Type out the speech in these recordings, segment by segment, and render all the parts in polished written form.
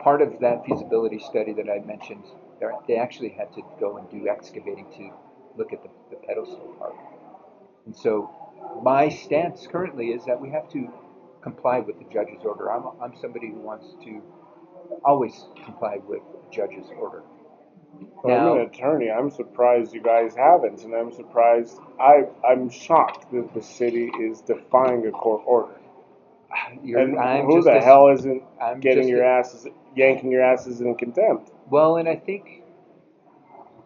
Part of that feasibility study that I mentioned, they actually had to go and do excavating to look at the pedestal part. And so my stance currently is that we have to comply with the judge's order. I'm somebody who wants to always comply with the judge's order. Well, I'm an attorney. I'm surprised you guys haven't, and I'm surprised. I'm shocked that the city is defying a court order. And who the hell isn't getting your asses, yanking your asses in contempt? Well, and I think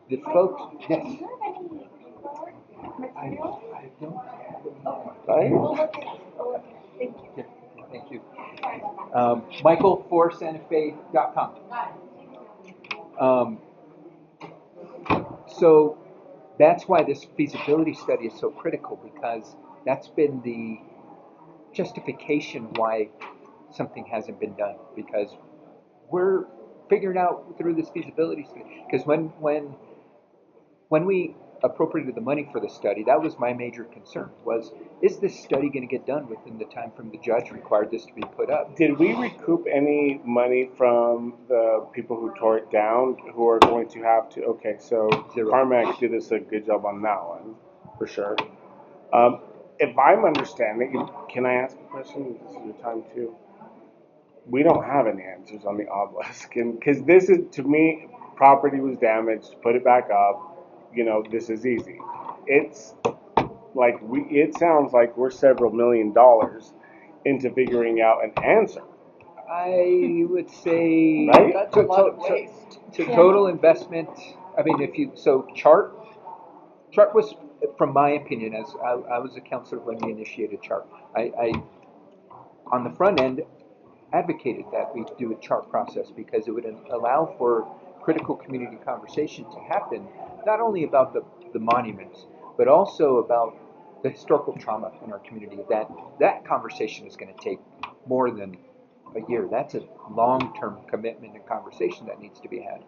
the folks. Yes. I don't. Right? Thank you. Michael for SantaFe.com. So that's why this feasibility study is so critical, because that's been the justification why something hasn't been done, because we're figuring out through this feasibility study, because when we appropriated the money for the study, that was my major concern, was, is this study going to get done within the time frame the judge required this to be put up? Did we recoup any money from the people who tore it down, who are going to have to, okay, so Zero. Carmack did us a good job on that one, for sure. If I'm understanding, can I ask a question? This is your time too. We don't have any answers on the obelisk, because this is, to me, property was damaged, put it back up, this is easy. It's like it sounds like we're several $1,000,000 into figuring out an answer. I would say Right? That's a lot of waste. Total investment. I mean, chart was, from my opinion, as I was a counselor when we initiated chart. I on the front end advocated that we do a chart process, because it would allow for critical community conversation to happen, not only about the monuments, but also about the historical trauma in our community. That conversation is going to take more than a year. That's a long-term commitment and conversation that needs to be had.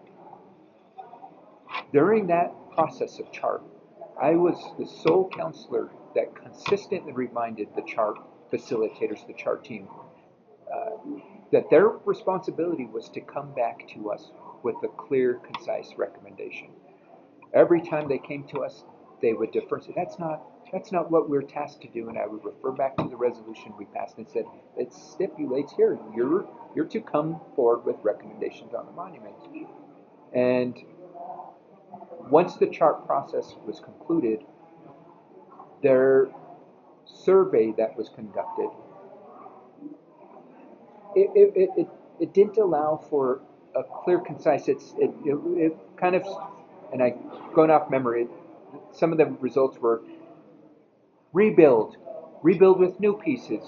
During that process of chart, I was the sole counselor that consistently reminded the chart facilitators, the chart team, that their responsibility was to come back to us with a clear, concise recommendation. Every time they came to us, they would defer and say, that's not what we're tasked to do, and I would refer back to the resolution we passed and said, it stipulates here, you're to come forward with recommendations on the monument. And once the chart process was concluded, their survey that was conducted, it didn't allow for a clear, concise, it kind of, and I, going off memory, some of the results were rebuild with new pieces,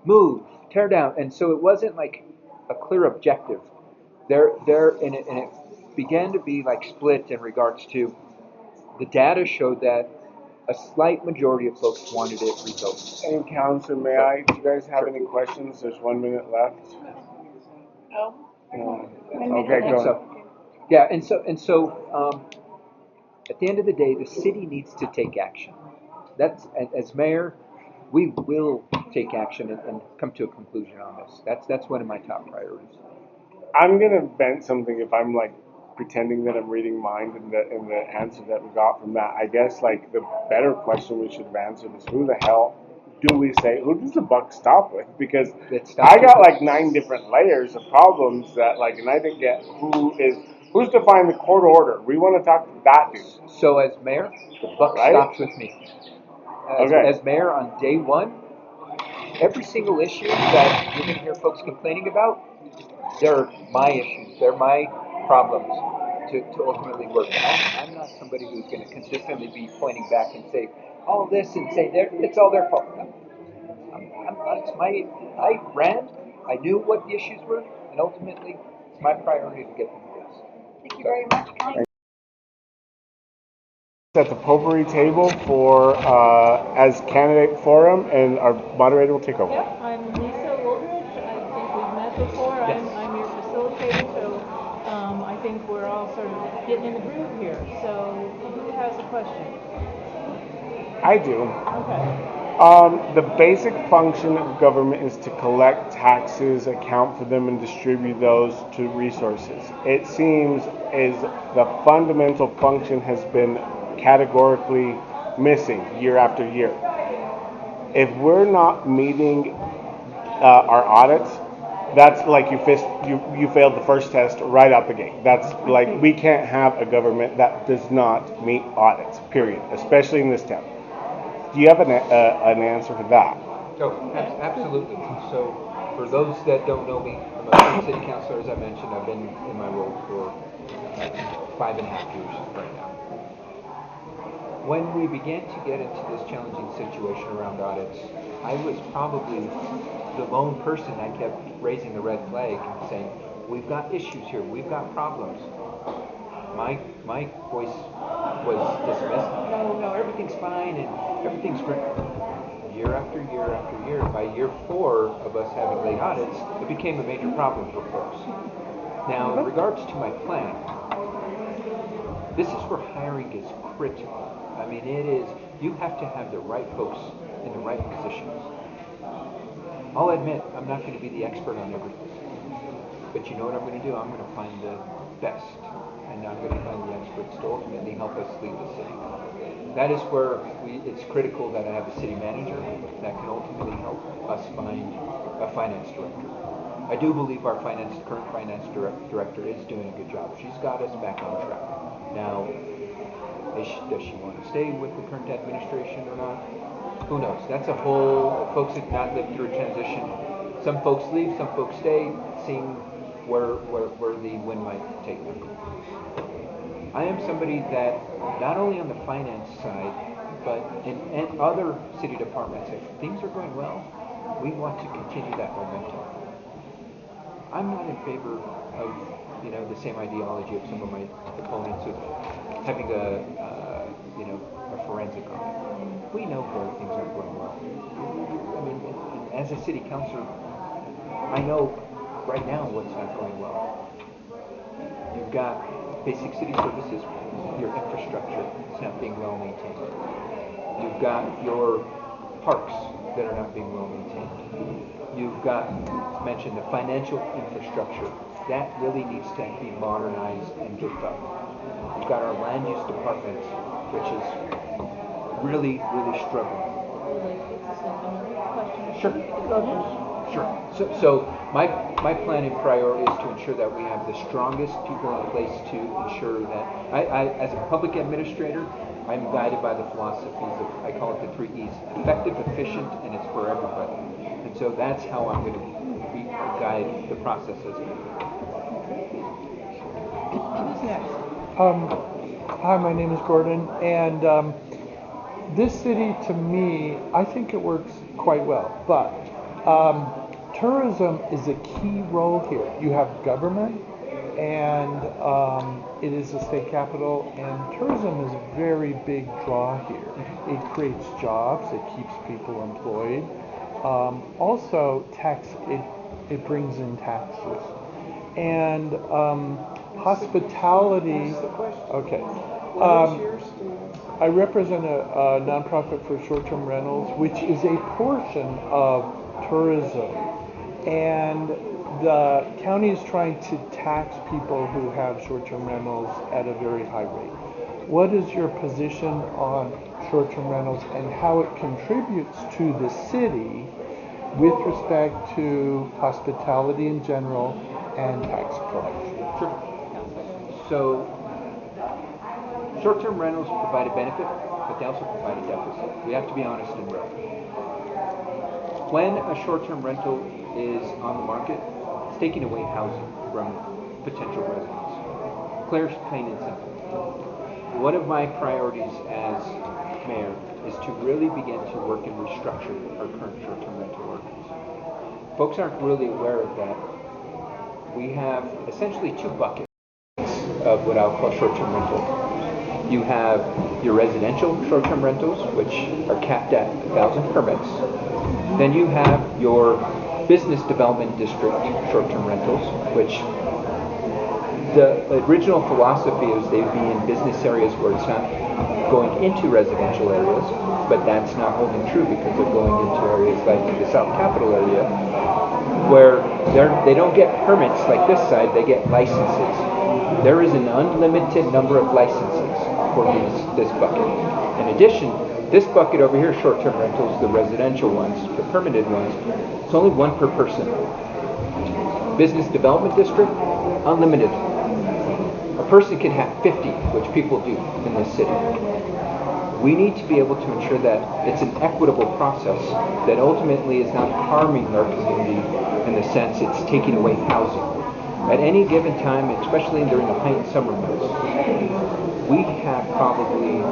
move, tear down, and so it wasn't like a clear objective. And it began to be like split in regards to, the data showed that a slight majority of folks wanted it rebuilt. And Counselor, do you guys have any questions? There's 1 minute left. No. Okay, go ahead. Yeah, and so at the end of the day, the city needs to take action. That's, as mayor, we will take action and come to a conclusion on this. That's one of my top priorities. I'm gonna vent something if I'm like pretending that I'm reading mind in the answer that we got from that. I guess like the better question we should have answered is, who the hell who does the buck stop with? Because I got like 9 different layers of problems that like, and I didn't get who's defying the court order. We want to talk to that dude. So as mayor, the buck stops with me. As mayor, on day one, every single issue that you're going to hear folks complaining about, they're my issues. They're my problems to ultimately work. I'm not somebody who's going to consistently be pointing back and say all this and say it's all their fault. I ran. I knew what the issues were, and ultimately, it's my priority to get them fixed. Thank you very much, Council. At the potpourri table for as candidate forum, and our moderator will take over. Yep, I'm Lisa Woldridge. I think we've met before. Yes. I'm your facilitator, so I think we're all sort of getting in the groove here. So who has a question? I do. Okay. The basic function of government is to collect taxes, account for them, and distribute those to resources. It seems as the fundamental function has been categorically missing year after year. If we're not meeting our audits, that's like you failed the first test right out the gate. That's like we can't have a government that does not meet audits. Period. Especially in this town. Do you have an answer for that? Oh, absolutely. So, for those that don't know me, I'm a current city councilor. As I mentioned, I've been in my role for 5.5 years right now. When we began to get into this challenging situation around audits, I was probably the lone person that kept raising the red flag and saying, we've got issues here, we've got problems. My voice was dismissed. No, everything's fine and everything's great. Year after year after year, by year 4 of us having late audits, it became a major problem for folks. Now, in regards to my plan, this is where hiring is critical. I mean, it is, you have to have the right folks in the right positions. I'll admit, I'm not going to be the expert on everything. But you know what I'm going to do? I'm going to find the best. And I'm going to find the experts to ultimately help us lead the city. That is where it's critical that I have a city manager that can ultimately help us find a finance director. I do believe our current finance director is doing a good job. She's got us back on track. Now, does she want to stay with the current administration or not? Who knows? That's a whole, folks have not lived through a transition. Some folks leave, some folks stay, seeing where the wind might take them. I am somebody that, not only on the finance side, but in other city departments, if things are going well, we want to continue that momentum. I'm not in favor of, the same ideology of some of my opponents of having a forensic audit. We know where things aren't going well. I mean, as a city councilor, I know right now what's not going well. You've got basic city services, your infrastructure is not being well maintained. You've got your parks that are not being well maintained. You've got, mentioned the financial infrastructure. That really needs to be modernized and built up. You've got our land use department, which is really struggling. Sure. Sure. So my plan and priority is to ensure that we have the strongest people in place to ensure that I as a public administrator, I'm guided by the philosophies of, I call it the 3 E's: effective, efficient, and it's for everybody. And so that's how I'm going to guide the process as well. Who's next? Hi, my name is Gordon, and this city, to me, I think it works quite well, but tourism is a key role here. You have government, and it is a state capital, and tourism is a very big draw here. It creates jobs, it keeps people employed. Also, it brings in taxes. And hospitality, okay. I represent a nonprofit for short-term rentals, which is a portion of tourism. And the county is trying to tax people who have short-term rentals at a very high rate. What is your position on short-term rentals and how it contributes to the city with respect to hospitality in general and tax collection? Sure. So, short-term rentals provide a benefit, but they also provide a deficit. We have to be honest and real. When a short-term rental is on the market, it's taking away housing from potential residents. Clear, plain, and simple. One of my priorities as mayor is to really begin to work and restructure our current short-term rental ordinance. Folks aren't really aware of that. We have essentially 2 buckets of what I'll call short-term rental. You have your residential short-term rentals, which are capped at 1,000 permits. Then you have your business development district short-term rentals, which the original philosophy is they'd be in business areas where it's not going into residential areas, but that's not holding true because they're going into areas like the South Capitol area, where they don't get permits like this side, they get licenses. There is an unlimited number of licenses for this bucket. In addition, this bucket over here, short-term rentals, the residential ones, the permitted ones, it's only one per person. Business development district, unlimited. A person can have 50, which people do in this city. We need to be able to ensure that it's an equitable process that ultimately is not harming our community in the sense it's taking away housing. At any given time, especially during the height of summer months, we have probably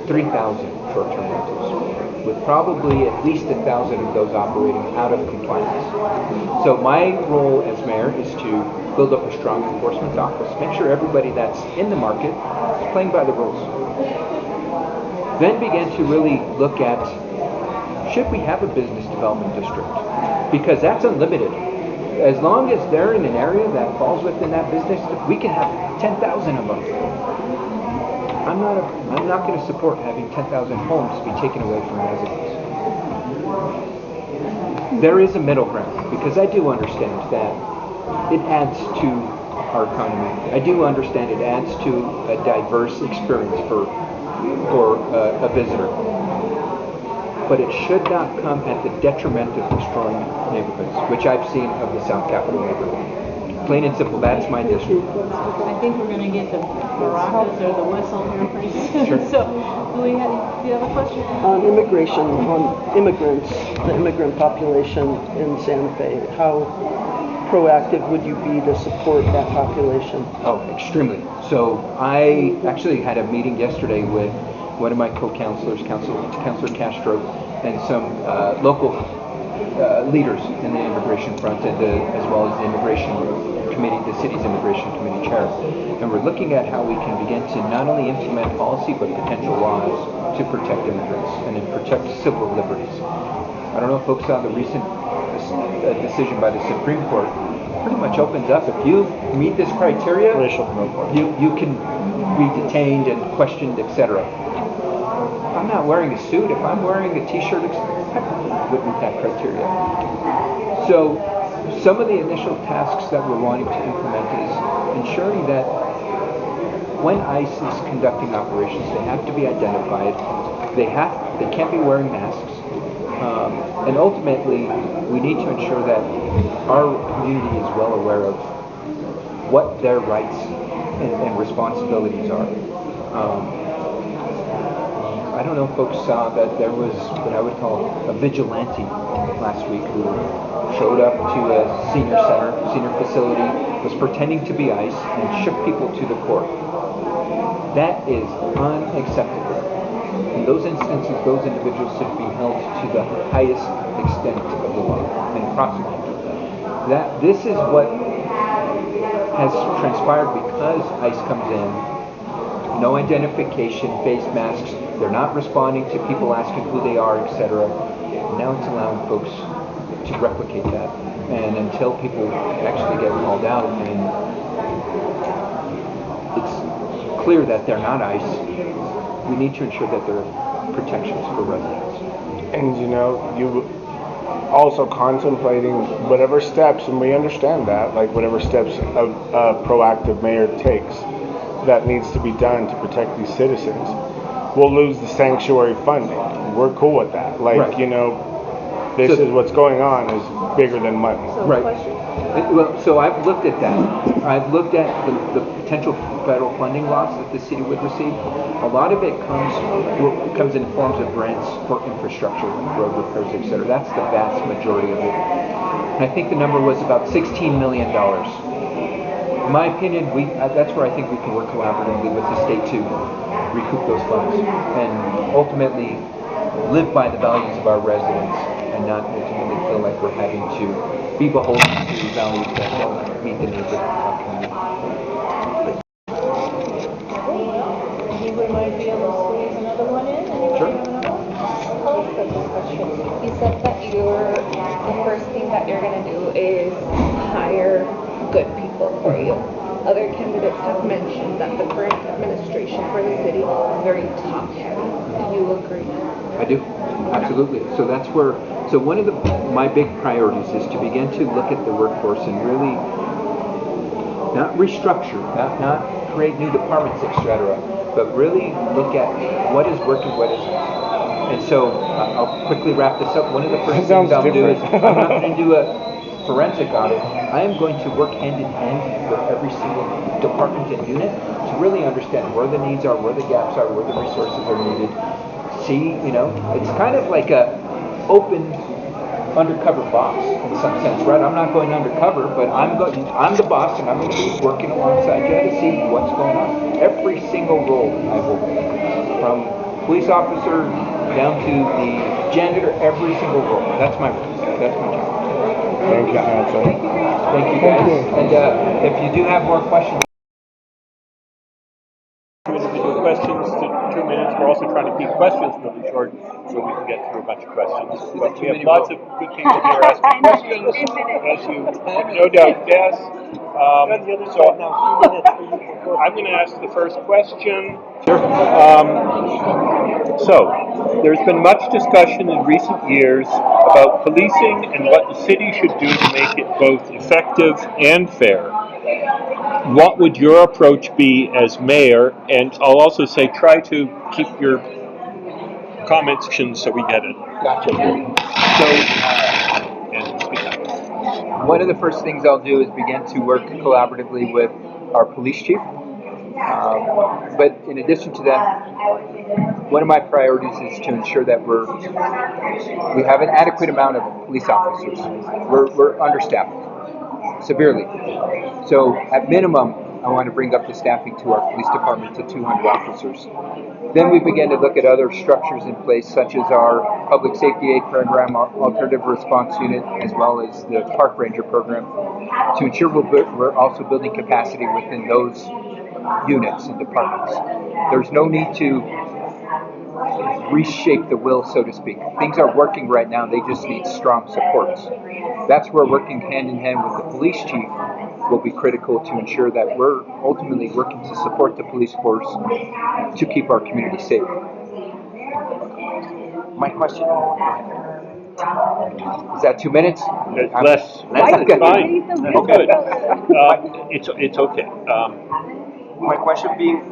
3,000 short-term rentals, with probably at least 1,000 of those operating out of compliance. So my role as mayor is to build up a strong enforcement office, make sure everybody that's in the market is playing by the rules. Then begin to really look at, should we have a business development district? Because that's unlimited. As long as they're in an area that falls within that business, we can have 10,000 of them. I'm not going to support having 10,000 homes be taken away from residents. There is a middle ground, because I do understand that it adds to our economy. I do understand it adds to a diverse experience for a visitor. But it should not come at the detriment of destroying neighborhoods, which I've seen of the South Capitol neighborhood. Plain and simple, that's my district. I think we're gonna get the maracas or the whistle here pretty soon. Sure. So, do you have a question? On immigration, on immigrants, the immigrant population in Santa Fe, how proactive would you be to support that population? Oh, extremely. So I actually had a meeting yesterday with one of my co-counselors, Councilor Castro, and some local leaders in the immigration front, and as well as the immigration committee, the city's immigration committee chair. And we're looking at how we can begin to not only implement policy, but potential laws to protect immigrants and to protect civil liberties. I don't know if folks saw the recent decision by the Supreme Court. Pretty much opens up, if you meet this criteria, you can be detained and questioned, etc. I'm not wearing a suit. If I'm wearing a t-shirt, I would meet that criteria. So some of the initial tasks that we're wanting to implement is ensuring that when ICE is conducting operations, they have to be identified. They can't be wearing masks. And ultimately, we need to ensure that our community is well aware of what their rights and responsibilities are. I don't know if folks saw that there was what I would call a vigilante last week who showed up to a senior facility, was pretending to be ICE, and shook people to the court. That is unacceptable. In those instances, those individuals should be held to the highest extent of the law and prosecuted. This is what has transpired because ICE comes in, no identification, face masks, they're not responding to people asking who they are, etc. Now it's allowing folks to replicate that. And until people actually get called out and it's clear that they're not ICE, we need to ensure that there are protections for residents. And you also contemplating whatever steps, and we understand that, like whatever steps a proactive mayor takes that needs to be done to protect these citizens, we'll lose the sanctuary funding. We're cool with that. Like, right. This is what's going on is bigger than money. Right. Well, so I've looked at that. I've looked at the potential federal funding loss that the city would receive. A lot of it comes in forms of grants for infrastructure, like road repairs, etc. That's the vast majority of it. And I think the number was about $16 million. In my opinion, that's where I think we can work collaboratively with the state to recoup those funds and ultimately live by the values of our residents and not ultimately feel like we're having to be beholden to values that don't meet the needs of our community. I think we might be able to squeeze another one in. Sure. You said that the first thing that you're going to do is hire good people for you. other candidates have mentioned that the current administration for the city is very top-heavy. Do you agree? I do, absolutely. So that's where, so one of my big priorities is to begin to look at the workforce and really not restructure, not create new departments, etc., but really look at what is working, what isn't. And so I'll quickly wrap this up. One of the first things I'll do is I'm not going to do a forensic audit. I am going to work hand in hand with every single department and unit to really understand where the needs are, where the gaps are, where the resources are needed. See, it's kind of like a open undercover boss in some sense, right? I'm not going undercover, but I'm the boss, and I'm going to be working alongside you to see what's going on. Every single role I will, from police officer down to the janitor, every single role. That's my job. Thank you, Council. Thank you, guys. And if you do have more questions. Individual questions to 2 minutes. We're also trying to keep questions really short so we can get through a bunch of questions. But we have lots of good people here asking questions, as you no doubt guess. I'm going to ask the first question. Sure. So, there's been much discussion in recent years about policing and what the city should do to make it both effective and fair. What would your approach be as mayor? And I'll also say try to keep your comments so we get it. Gotcha. And speak up. One of the first things I'll do is begin to work collaboratively with our police chief. But in addition to that, one of my priorities is to ensure that we have an adequate amount of police officers. We're understaffed, severely. So at minimum, I want to bring up the staffing to our police department to 200 officers. Then we begin to look at other structures in place, such as our public safety aid program, our alternative response unit, as well as the park ranger program, to ensure we're also building capacity within those units and departments. There's no need to reshape the will, so to speak. Things are working right now, they just need strong supports. That's where working hand in hand with the police chief will be critical to ensure that we're ultimately working to support the police force to keep our community safe. My question. Is that 2 minutes? Less. Okay. Fine. Good. It's okay. My question being,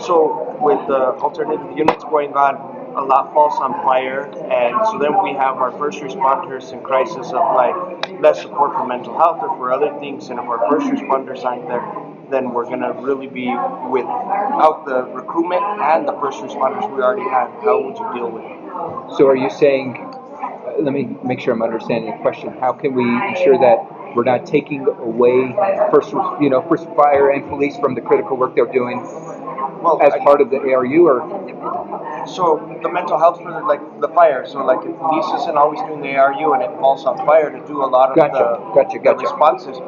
so with the alternative units going on, a lot falls on fire, and so then we have our first responders in crisis of like less support for mental health or for other things, and if our first responders aren't there, then we're gonna really be without the recruitment and the first responders we already had. How would you deal with it? So are you saying, let me make sure I'm understanding the question, how can we ensure that we're not taking away first fire and police from the critical work they're doing as part of the ARU, or? So the mental health for like the fire. So like if police isn't always doing the ARU and it falls on fire to do a lot of the responses,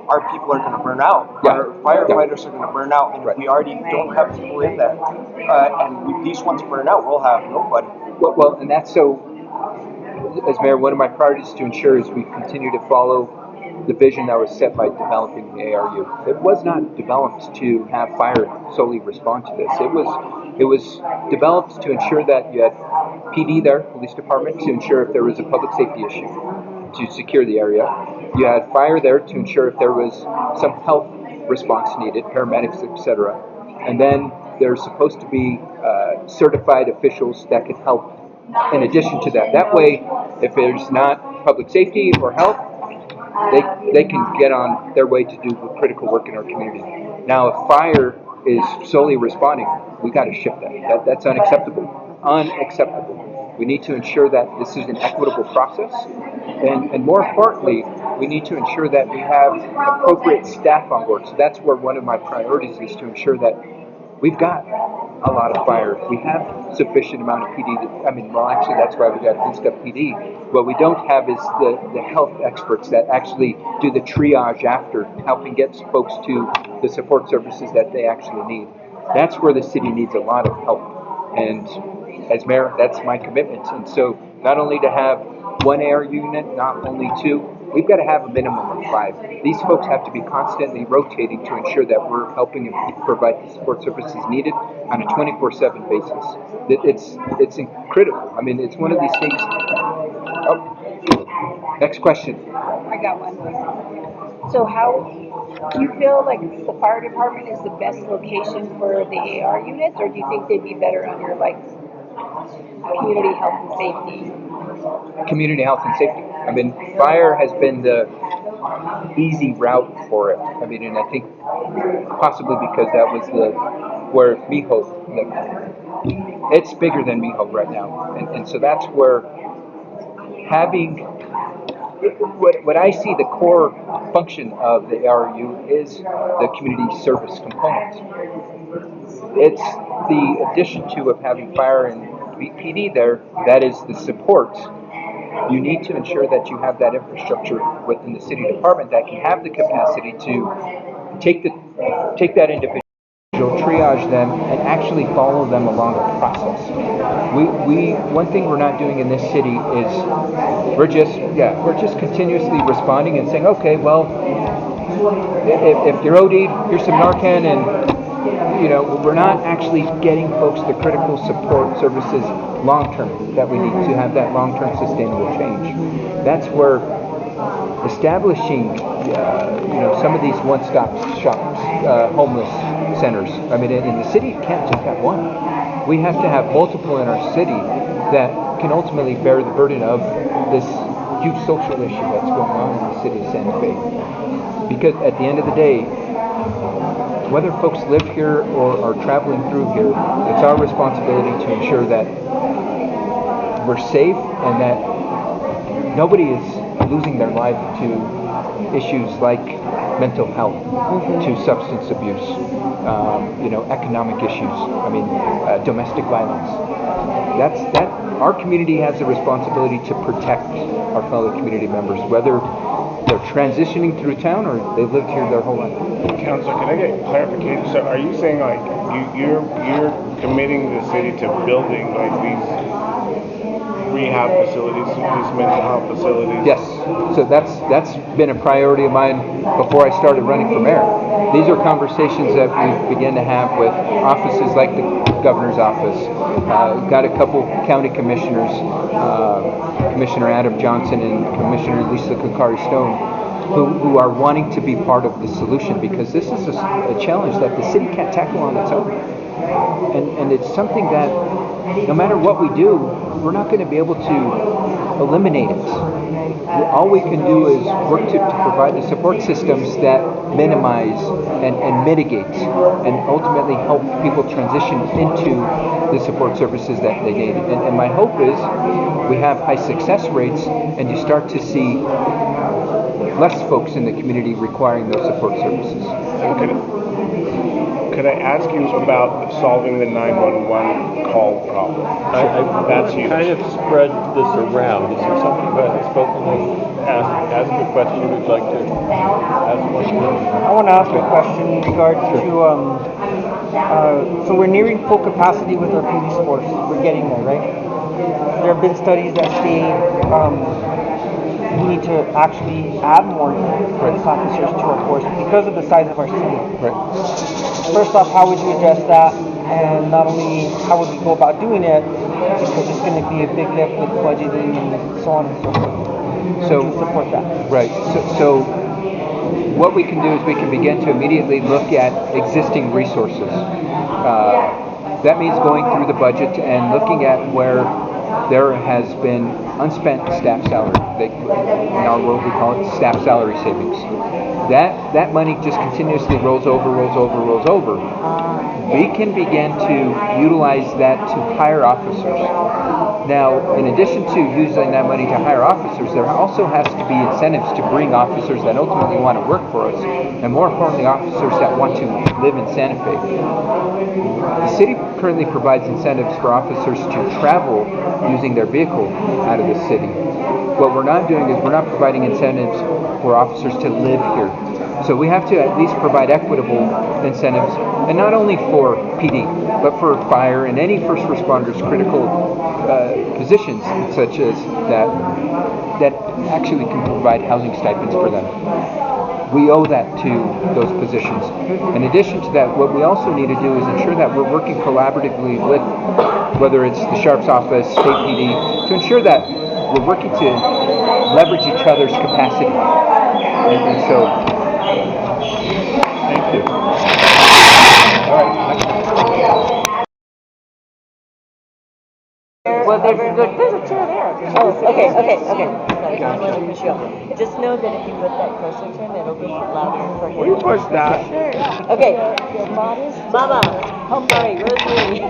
our people are going to burn out. Yeah. Our firefighters are going to burn out, and if we already don't have people in that, and if these ones burn out, we'll have nobody. Well, and that's so. As mayor, one of my priorities to ensure is we continue to follow the vision that was set by developing the ARU. It was not developed to have fire solely respond to this. It was developed to ensure that you had PD there, police department, to ensure if there was a public safety issue, to secure the area. You had fire there to ensure if there was some health response needed, paramedics, etc. And then there's supposed to be certified officials that could help in addition to that. That way, if there's not public safety or health, they can get on their way to do the critical work in our community. Now, if fire is solely responding, we got to shift that. That's unacceptable. Unacceptable. We need to ensure that this is an equitable process, and more importantly, we need to ensure that we have appropriate staff on board. So that's where one of my priorities is to ensure that we've got a lot of fire. We have sufficient amount of PD. Actually, that's why we got boost up PD. What we don't have is the health experts that actually do the triage after, helping get folks to the support services that they actually need. That's where the city needs a lot of help. And as mayor, that's my commitment. And so not only to have one AR unit, not only two, we've got to have a minimum of 5. These folks have to be constantly rotating to ensure that we're helping them provide the support services needed on a 24/7 basis. It's critical. I mean, it's one of these things. Oh, next question. I got one. So how do you feel like the fire department is the best location for the AR units, or do you think they'd be better under like community health and safety? Community health and safety. I mean, fire has been the easy route for it. I mean, and I think possibly because that was where Miho lived. It's bigger than Miho right now, and so that's where having what I see the core function of the ARU is the community service component. It's the addition to of having fire and PD there, that is the support. You need to ensure that you have that infrastructure within the city department that can have the capacity to take that individual, triage them, and actually follow them along a process. One thing we're not doing in this city is we're just continuously responding and saying, okay, well, if you're OD'd, here's some Narcan, and we're not actually getting folks the critical support services long term that we need to have that long term sustainable change. That's where establishing, some of these one-stop shops, homeless centers. I mean, in the city, you can't just have one. We have to have multiple in our city that can ultimately bear the burden of this huge social issue that's going on in the city of Santa Fe. Because at the end of the day, whether folks live here or are traveling through here, it's our responsibility to ensure that we're safe and that nobody is losing their life to issues like mental health, to substance abuse, economic issues. I mean, domestic violence. That our community has a responsibility to protect our fellow community members, whether they're transitioning through town or they've lived here their whole life. Counselor, can I get clarification? So, are you saying like you're committing the city to building like these rehab facilities, these mental health facilities? Yes. So that's been a priority of mine before I started running for mayor. These are conversations that we begin to have with offices like the governor's office. Got a couple county commissioners, Commissioner Adam Johnson and Commissioner Lisa Kakari Stone, who are wanting to be part of the solution, because this is a challenge that the city can't tackle on its own. And it's something that no matter what we do, we're not going to be able to eliminate it. All we can do is work to provide the support systems that minimize and mitigate and ultimately help people transition into the support services that they need. And my hope is we have high success rates and you start to see less folks in the community requiring those support services. Could I ask you about solving the 911 call problem? That's huge. Kind of spread this around. Is there something that has spoken of? Ask a question you'd like to ask one? I want to ask a question in regards to, so we're nearing full capacity with our police force. We're getting there, right? There have been studies that say we need to actually add more police officers to our force because of the size of our city. Right. First off, how would you address that? And not only how would we go about doing it, because it's going to be a big lift with budgeting and so on and so forth. So to support that. Right. So what we can do is we can begin to immediately look at existing resources. That means going through the budget and looking at where there has been unspent staff salary. In our world, we call it staff salary savings. That money just continuously rolls over. We can begin to utilize that to hire officers. Now, in addition to using that money to hire officers, there also has to be incentives to bring officers that ultimately want to work for us, and more importantly, officers that want to live in Santa Fe. The city currently provides incentives for officers to travel using their vehicle out of the city. What we're not doing is we're not providing incentives for officers to live here. So we have to at least provide equitable incentives, and not only for PD, but for fire and any first responders, critical positions such as that actually can provide housing stipends for them. We owe that to those positions. In addition to that, what we also need to do is ensure that we're working collaboratively with, whether it's the Sheriff's Office, State PD, to ensure that we're working to leverage each other's capacity. And so, Thank you. all right. Well, there's a chair there. Oh, okay. Just know that if you put that closer to him, it'll be louder for him. Will you push that? Okay. Mama. I'm sorry, Rosemary.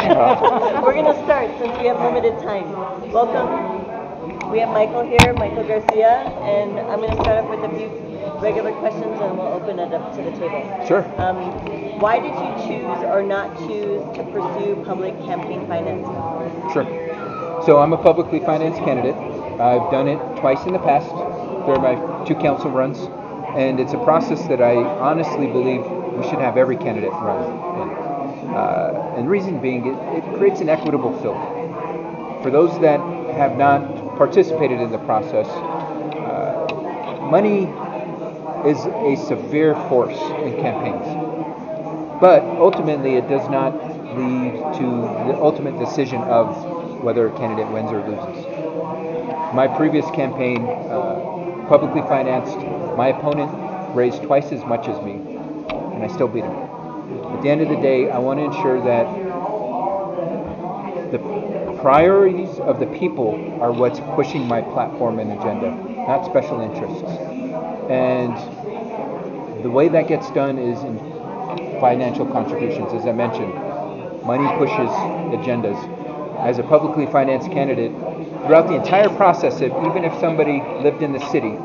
We're gonna start since we have limited time. Welcome. We have Michael here, Michael Garcia, and I'm gonna start off with a few regular questions and we'll open it up to the table. Sure. Why did you choose or not choose to pursue public campaign financing? Sure. So I'm a publicly financed candidate. I've done it twice in the past during my 2 council runs, and it's a process that I honestly believe we should have every candidate run in. And the reason being, it creates an equitable field. For those that have not participated in the process, money is a severe force in campaigns. But ultimately, it does not lead to the ultimate decision of whether a candidate wins or loses. My previous campaign, publicly financed, my opponent raised twice as much as me, and I still beat him. At the end of the day, I want to ensure that the priorities of the people are what's pushing my platform and agenda, not special interests. And the way that gets done is in financial contributions. As I mentioned, money pushes agendas. As a publicly financed candidate, throughout the entire process, even if somebody lived in the city,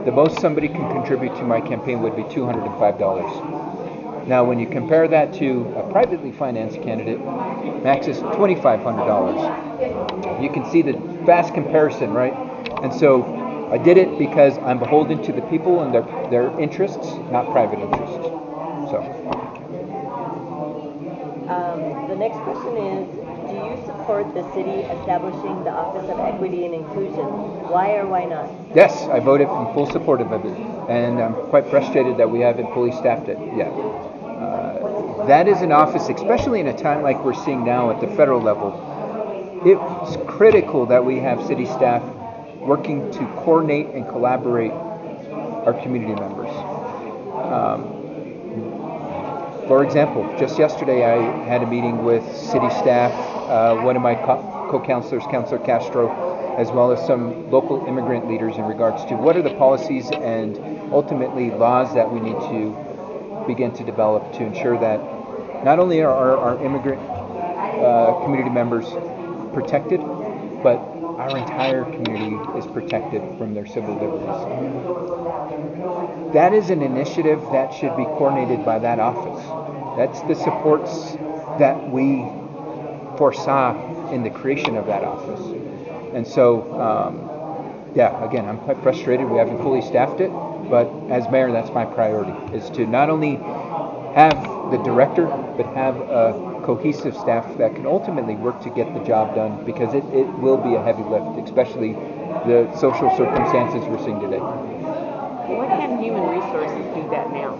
the most somebody can contribute to my campaign would be $205. Now, when you compare that to a privately financed candidate, max is $2,500. You can see the vast comparison, right? And so I did it because I'm beholden to the people and their interests, not private interests. So. The next question is, do you support the city establishing the Office of Equity and Inclusion? Why or why not? Yes, I voted in full support of it, and I'm quite frustrated that we haven't fully staffed it yet. That is an office, especially in a time like we're seeing now at the federal level. It's critical that we have city staff working to coordinate and collaborate our community members. For example, just yesterday I had a meeting with city staff, one of my co-councilors, Councilor Castro, as well as some local immigrant leaders in regards to what are the policies and ultimately laws that we need to begin to develop to ensure that not only are our immigrant community members protected, but our entire community is protected from their civil liberties. That is an initiative that should be coordinated by that office. That's the supports that we foresaw in the creation of that office. And so, again, I'm quite frustrated we haven't fully staffed it, but as mayor, that's my priority, is to not only have the director, but have a cohesive staff that can ultimately work to get the job done, because it will be a heavy lift, especially the social circumstances we're seeing today. Why can't human resources do that now?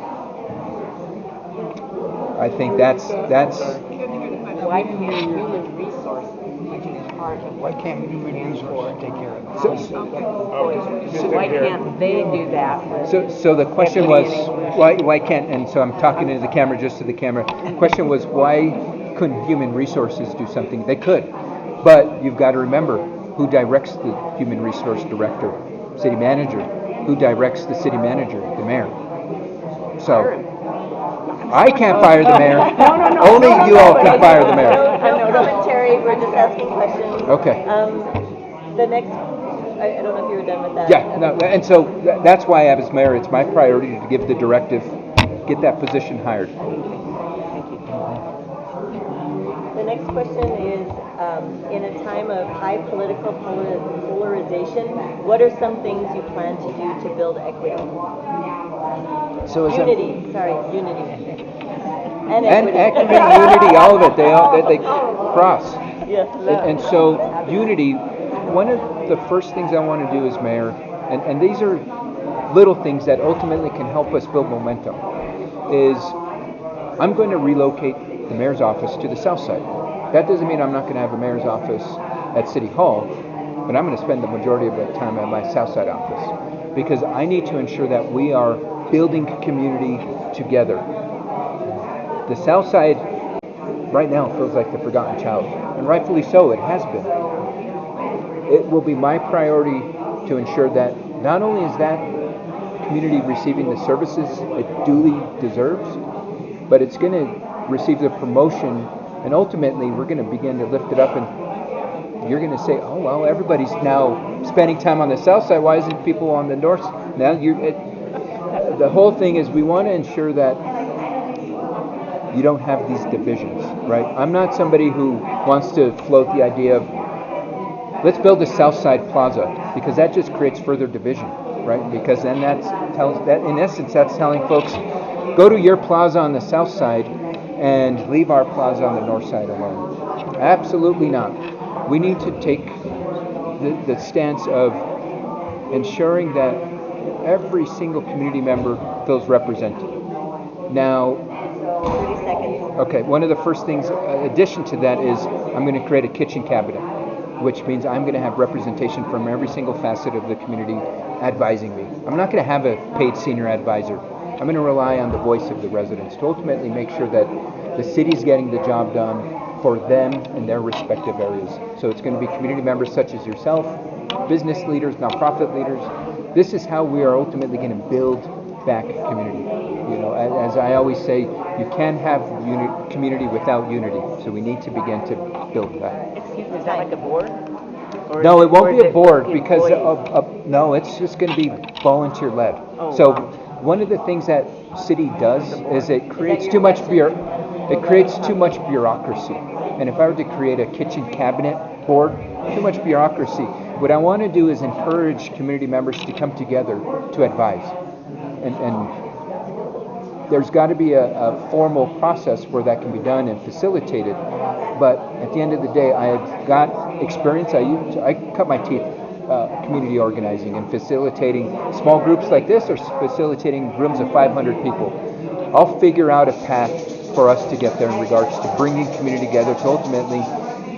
I think that's. Why can't human resources, which is part of Why can't human resources take care of it? why can't they do that? So the question was, why can't, and so I'm talking into the camera, just to the camera. The question was, why couldn't human resources do something? They could, but you've got to remember who directs the human resource director, city manager. Who directs the city manager? The mayor. So I can't fire the mayor. Only you all can fire the mayor. No commentary. We're just asking questions. Okay. The next, I don't know if you were done with that. Yeah. No, and so that's why, as mayor, it's my priority to give the directive, get that position hired. Thank you. The next question is, in a time of high political polarization, what are some things you plan to do to build equity? Unity. And equity. Equity, unity, all of it. They cross. Yes, And so, unity, one of the first things I want to do as mayor, and these are little things that ultimately can help us build momentum, is I'm going to relocate the mayor's office to the south side. That doesn't mean I'm not going to have a mayor's office at City Hall, but I'm going to spend the majority of the time at my south side office because I need to ensure that we are building community together. The south side right now feels like the forgotten child, and rightfully so, it has been. It will be my priority to ensure that not only is that community receiving the services it duly deserves, but it's going to receive the promotion, and ultimately we're going to begin to lift it up, and you're going to say, oh, well, everybody's now spending time on the south side. Why isn't people on the north? Now, the whole thing is we want to ensure that you don't have these divisions, right? I'm not somebody who wants to float the idea of let's build a South Side Plaza because that just creates further division, right? Because then in essence that's telling folks go to your plaza on the south side and leave our plaza on the north side alone. Absolutely not. We need to take the stance of ensuring that every single community member feels represented. Now, 30 seconds. Okay, one of the first things, addition to that, is I'm going to create a kitchen cabinet, which means I'm going to have representation from every single facet of the community advising me. I'm not going to have a paid senior advisor. I'm going to rely on the voice of the residents to ultimately make sure that the city's getting the job done for them in their respective areas. So it's going to be community members such as yourself, business leaders, nonprofit leaders. This is how we are ultimately going to build back community. You know, as I always say, you can't have community without unity. So we need to begin to build that. Excuse me, is that like a board? No, it won't be a board because no, it's just going to be volunteer led. So one of the things that city does is it creates too much bureaucracy. And if I were to create a kitchen cabinet board, too much bureaucracy. What I want to do is encourage community members to come together to advise. And there's got to be a formal process where that can be done and facilitated. But at the end of the day, I have got experience. I cut my teeth community organizing and facilitating small groups like this or facilitating rooms of 500 people. I'll figure out a path for us to get there in regards to bringing community together to ultimately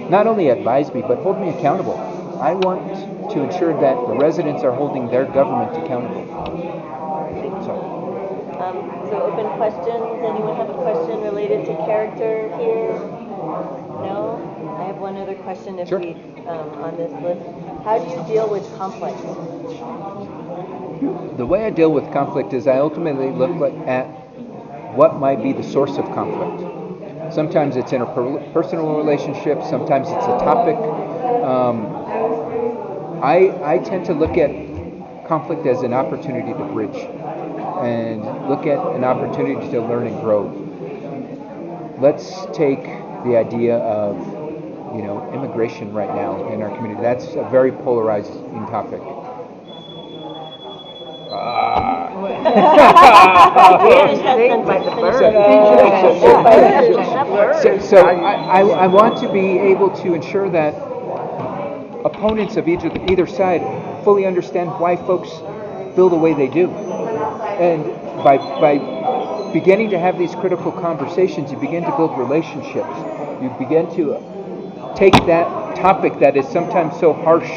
not only advise me, but hold me accountable. I want to ensure that the residents are holding their government accountable. So open questions. Anyone have a question related to character here? No? I have one other question if we on this list. How do you deal with conflict? The way I deal with conflict is I ultimately look at what might be the source of conflict. Sometimes it's interpersonal relationships, sometimes it's a topic. I tend to look at conflict as an opportunity to bridge and look at an opportunity to learn and grow. Let's take the idea of, immigration right now in our community. That's a very polarizing topic. So I want to be able to ensure that opponents of either side fully understand why folks feel the way they do. And by beginning to have these critical conversations, you begin to build relationships. You begin to take that topic that is sometimes so harsh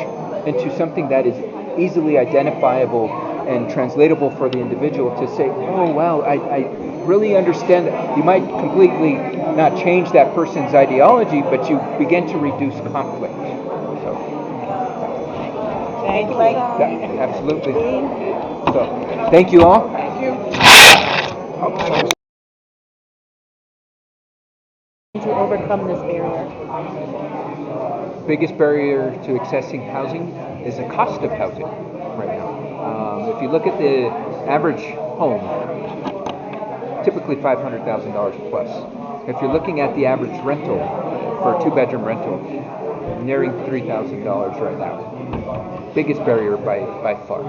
into something that is easily identifiable and translatable for the individual to say, oh, wow, I really understand that. You might completely not change that person's ideology, but you begin to reduce conflict. So, Thank you, Mike. yeah, absolutely. So, thank you all. Thank you. To overcome this barrier? Biggest barrier to accessing housing is the cost of housing right now. If you look at the average home, typically $500,000 plus. If you're looking at the average rental for a two-bedroom rental, nearing $3,000 right now. Biggest barrier by far.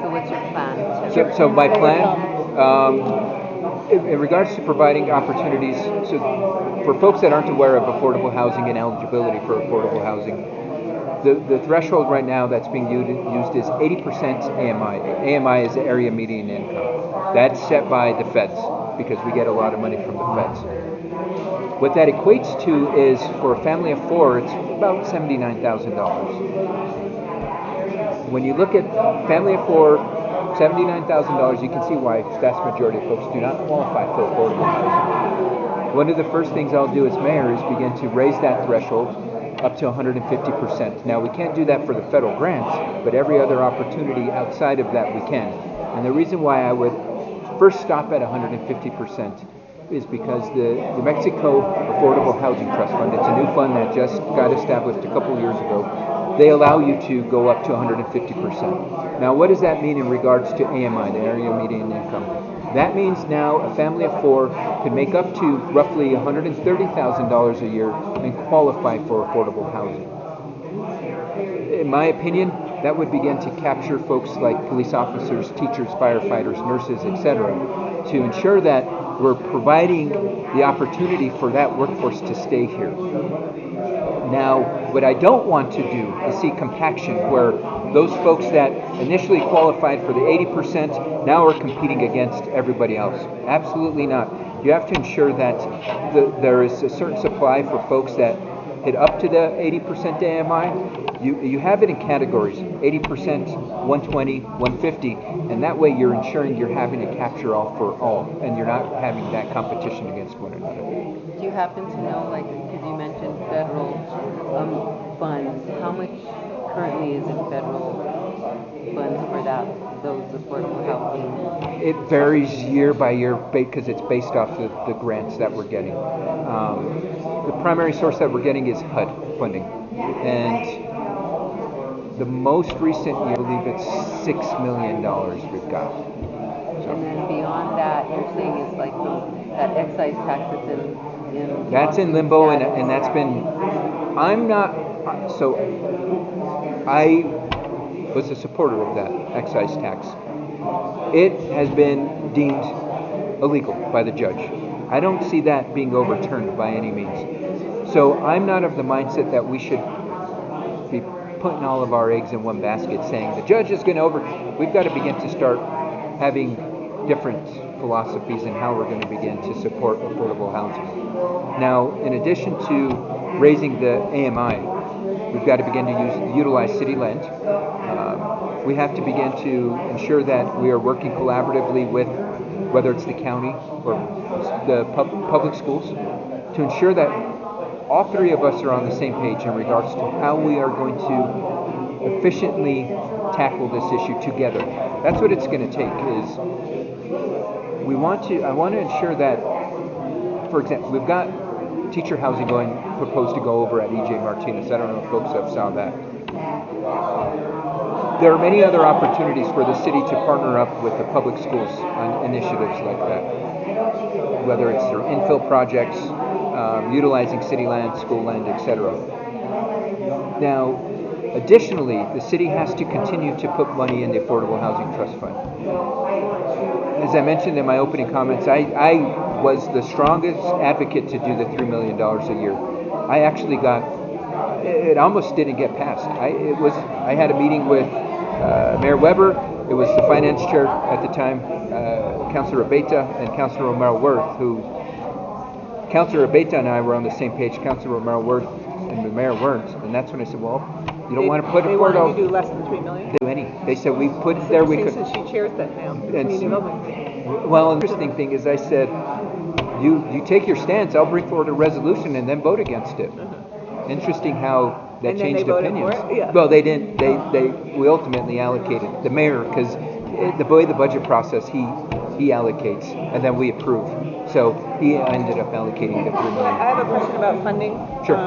So what's your plan? So my plan, in regards to providing opportunities, so for folks that aren't aware of affordable housing and eligibility for affordable housing, the threshold right now that's being used is 80% AMI. AMI is the area median income. That's set by the feds because we get a lot of money from the feds. What that equates to is for a family of four, it's about $79,000. When you look at family of four, $79,000, you can see why the vast majority of folks do not qualify for affordable housing. One of the first things I'll do as mayor is begin to raise that threshold up to 150%. Now, we can't do that for the federal grants, but every other opportunity outside of that we can. And the reason why I would first stop at 150% is because the New Mexico Affordable Housing Trust Fund, it's a new fund that just got established a couple years ago. They allow you to go up to 150%. Now, what does that mean in regards to AMI, the area median income? That means now a family of four can make up to roughly $130,000 a year and qualify for affordable housing. In my opinion, that would begin to capture folks like police officers, teachers, firefighters, nurses, etc., to ensure that we're providing the opportunity for that workforce to stay here. Now, what I don't want to do is see compaction where those folks that initially qualified for the 80% now are competing against everybody else. Absolutely not. You have to ensure that there is a certain supply for folks that hit up to the 80% AMI. You have it in categories, 80%, 120, 150, and that way you're ensuring you're having to capture all for all, and you're not having that competition against one another. Do you happen to know, like, because you mentioned federal funds, how much currently is in federal funds for those affordable housing? It varies year by year because it's based off the grants that we're getting. The primary source that we're getting is HUD funding, and the most recent year, I believe it's $6 million we've got. So. And then beyond that, you're saying it's like that excise tax that's in that's in limbo, and that's been. I'm not. So I was a supporter of that excise tax. It has been deemed illegal by the judge. I don't see that being overturned by any means. So I'm not of the mindset that we should be putting all of our eggs in one basket saying the judge is going to we've got to begin to start having different philosophies in how we're going to begin to support affordable housing. Now, in addition to raising the AMI, we've got to begin to utilize city land. We have to begin to ensure that we are working collaboratively with whether it's the county or the public schools to ensure that all three of us are on the same page in regards to how we are going to efficiently tackle this issue together. That's what it's going to take. I want to ensure that, for example, we've got teacher housing proposed to go over at E.J. Martinez. I don't know if folks have saw that. There are many other opportunities for the city to partner up with the public schools on initiatives like that, whether it's through infill projects, utilizing city land, school land, etc. Now, additionally, the city has to continue to put money in the Affordable Housing Trust Fund. As I mentioned in my opening comments, I was the strongest advocate to do the $3 million a year. I actually it almost didn't get passed. I had a meeting with Mayor Weber. It was the finance chair at the time, Councilor Abeta and Councilor Romero Worth, Councilor Abeta and I were on the same page. Councilor Romero Worth and the mayor weren't, and that's when I said, well, you don't want to put it forward. They wanted to do less than $3 million? Do any. They said we put it there. We could. Since she chairs that now, community development. Well, the interesting thing is I said, you take your stance, I'll bring forward a resolution and then vote against it. Interesting how that changed opinions. Yeah. Well, they didn't. We ultimately allocated the mayor because the way the budget process he allocates and then we approve. So he ended up allocating the $3 million. I have a question about funding. Sure.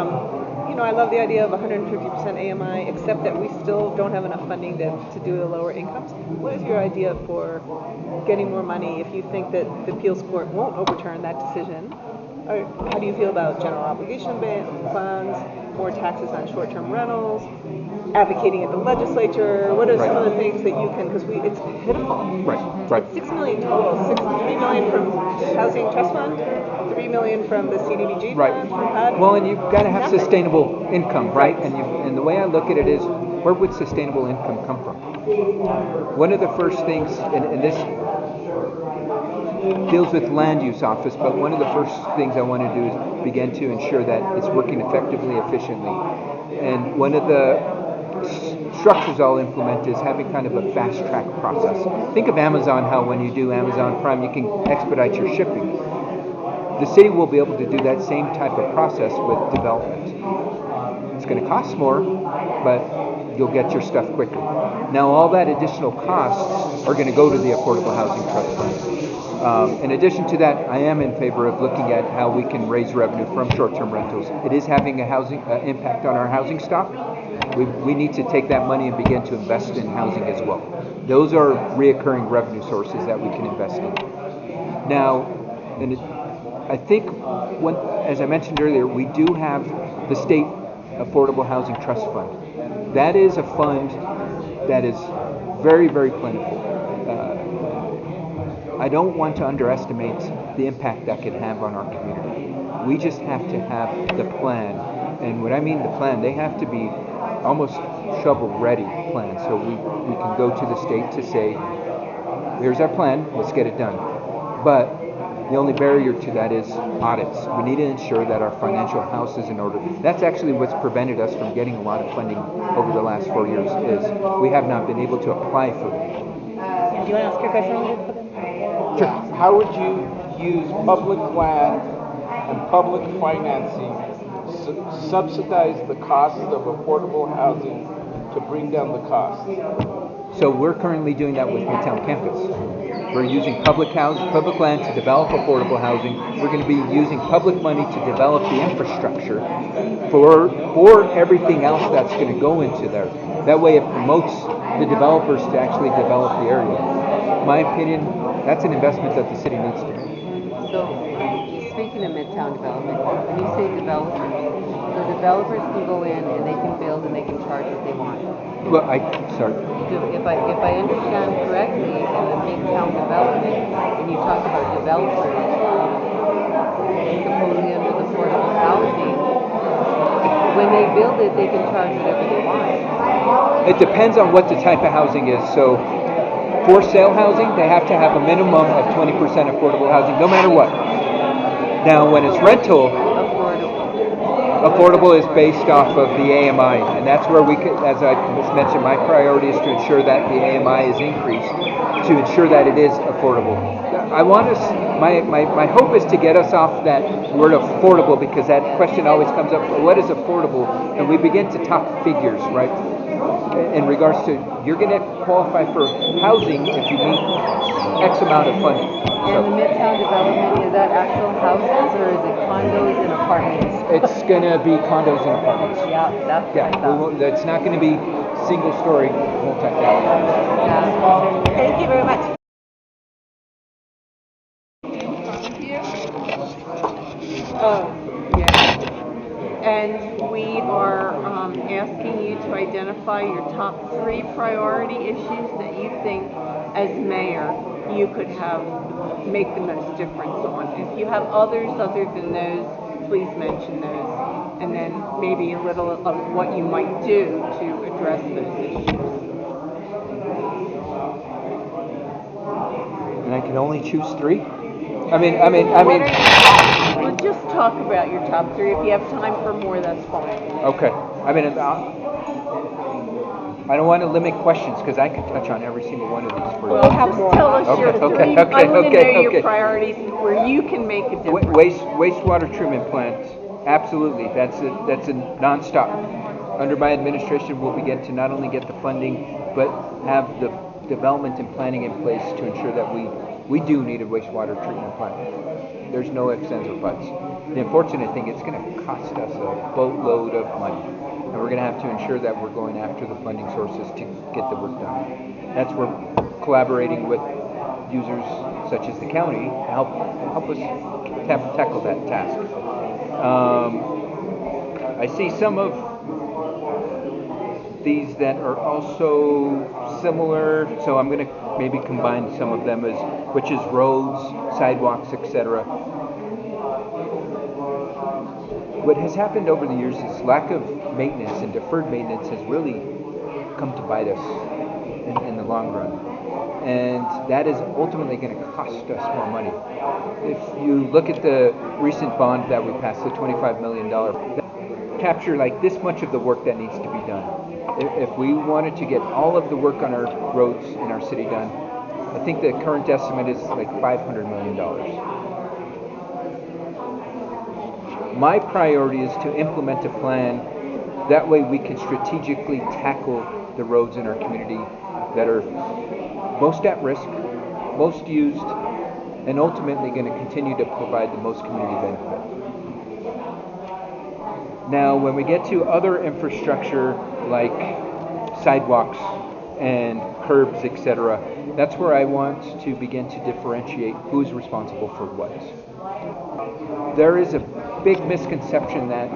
I love the idea of 150% AMI, except that we still don't have enough funding to do the lower incomes. What is your idea for getting more money if you think that the appeals court won't overturn that decision? Or how do you feel about general obligation funds, more taxes on short-term rentals? advocating at the legislature? What are some of the things that you can, because it's pitiful. Right. 6 million total, 3 million from Housing Trust Fund, 3 million from the CDBG fund, from HUD. Well, and you've got to have Nothing. sustainable income, right? And the way I look at it is, where would sustainable income come from? One of the first things, and this deals with land use office, but one of the first things I want to do is begin to ensure that it's working effectively, efficiently. And one of the structures I'll implement is having kind of a fast track process. Think of Amazon, how when you do Amazon Prime, you can expedite your shipping. The city will be able to do that same type of process with development. It's going to cost more, but you'll get your stuff quicker. Now, all that additional costs are going to go to the Affordable Housing Trust Fund. In addition to that, I am in favor of looking at how we can raise revenue from short-term rentals. It is having a housing impact on our housing stock. We need to take that money and begin to invest in housing as well. Those are reoccurring revenue sources that we can invest in. Now, I think, as I mentioned earlier, we do have the State Affordable Housing Trust Fund. That is a fund that is very, very plentiful. I don't want to underestimate the impact that can have on our community. We just have to have the plan. And when I mean the plan, they have to be almost shovel-ready plan. So we can go to the state to say, here's our plan, let's get it done. But the only barrier to that is audits. We need to ensure that our financial house is in order. That's actually what's prevented us from getting a lot of funding over the last 4 years, is we have not been able to apply for it. Do you want to ask your question? Sure. How would you use public land and public financing to subsidize the cost of affordable housing to bring down the cost? So we're currently doing that with Midtown Campus. We're using public land to develop affordable housing. We're going to be using public money to develop the infrastructure for everything else that's going to go into there. That way it promotes the developers to actually develop the area. In my opinion, that's an investment that the city needs to make. So, speaking of Midtown development, when you say developers, the developers can go in and they can build and they can charge what they want. Well, sorry. If I understand correctly, in the Midtown development, and you talk about developers, supposedly under the affordable housing, when they build it, they can charge whatever they want. It depends on what the type of housing is. So, for sale housing, they have to have a minimum of 20% affordable housing, no matter what. Now, when it's rental, affordable is based off of the AMI, and that's where we could, as I mentioned, my priority is to ensure that the AMI is increased, to ensure that it is affordable. I want us, my hope is to get us off that word affordable, because that question always comes up, what is affordable? And we begin to talk figures, right? In regards to, you're going to qualify for housing if you meet X amount of funding. And the Midtown development, is that actual houses or is it condos and apartments? It's going to be condos and apartments. Yeah, that's what I thought. It's not going to be single-story multi-family. Yeah. Thank you very much. And we are asking you to identify your top 3 priority issues that you think, as mayor, you could make the most difference on. If you have others other than those, please mention those, and then maybe a little of what you might do to address those issues. And I can only choose 3? I mean. Well, just talk about your top 3. If you have time for more, that's fine. Okay. I mean, I don't want to limit questions, because I could touch on every single one of these. Well, just tell us your 3. I want to know your priorities where you can make a difference. Wastewater treatment plants, absolutely. That's a nonstop. Under my administration, we'll begin to not only get the funding, but have the development and planning in place to ensure that we do need a wastewater treatment plant. There's no ifs, ands, or buts. The unfortunate thing, it's going to cost us a boatload of money. And we're going to have to ensure that we're going after the funding sources to get the work done. That's where collaborating with users such as the county help us tackle that task. I see some of these that are also similar, so I'm going to maybe combine some of them, which is roads, sidewalks, etc. What has happened over the years is lack of maintenance and deferred maintenance has really come to bite us in the long run. And that is ultimately going to cost us more money. If you look at the recent bond that we passed, the $25 million, capture like this much of the work that needs to be done. If we wanted to get all of the work on our roads in our city done, I think the current estimate is like $500 million. My priority is to implement a plan. That way we can strategically tackle the roads in our community that are most at risk, most used, and ultimately going to continue to provide the most community benefit. Now, when we get to other infrastructure like sidewalks and curbs, etc., that's where I want to begin to differentiate who's responsible for what. There is a big misconception that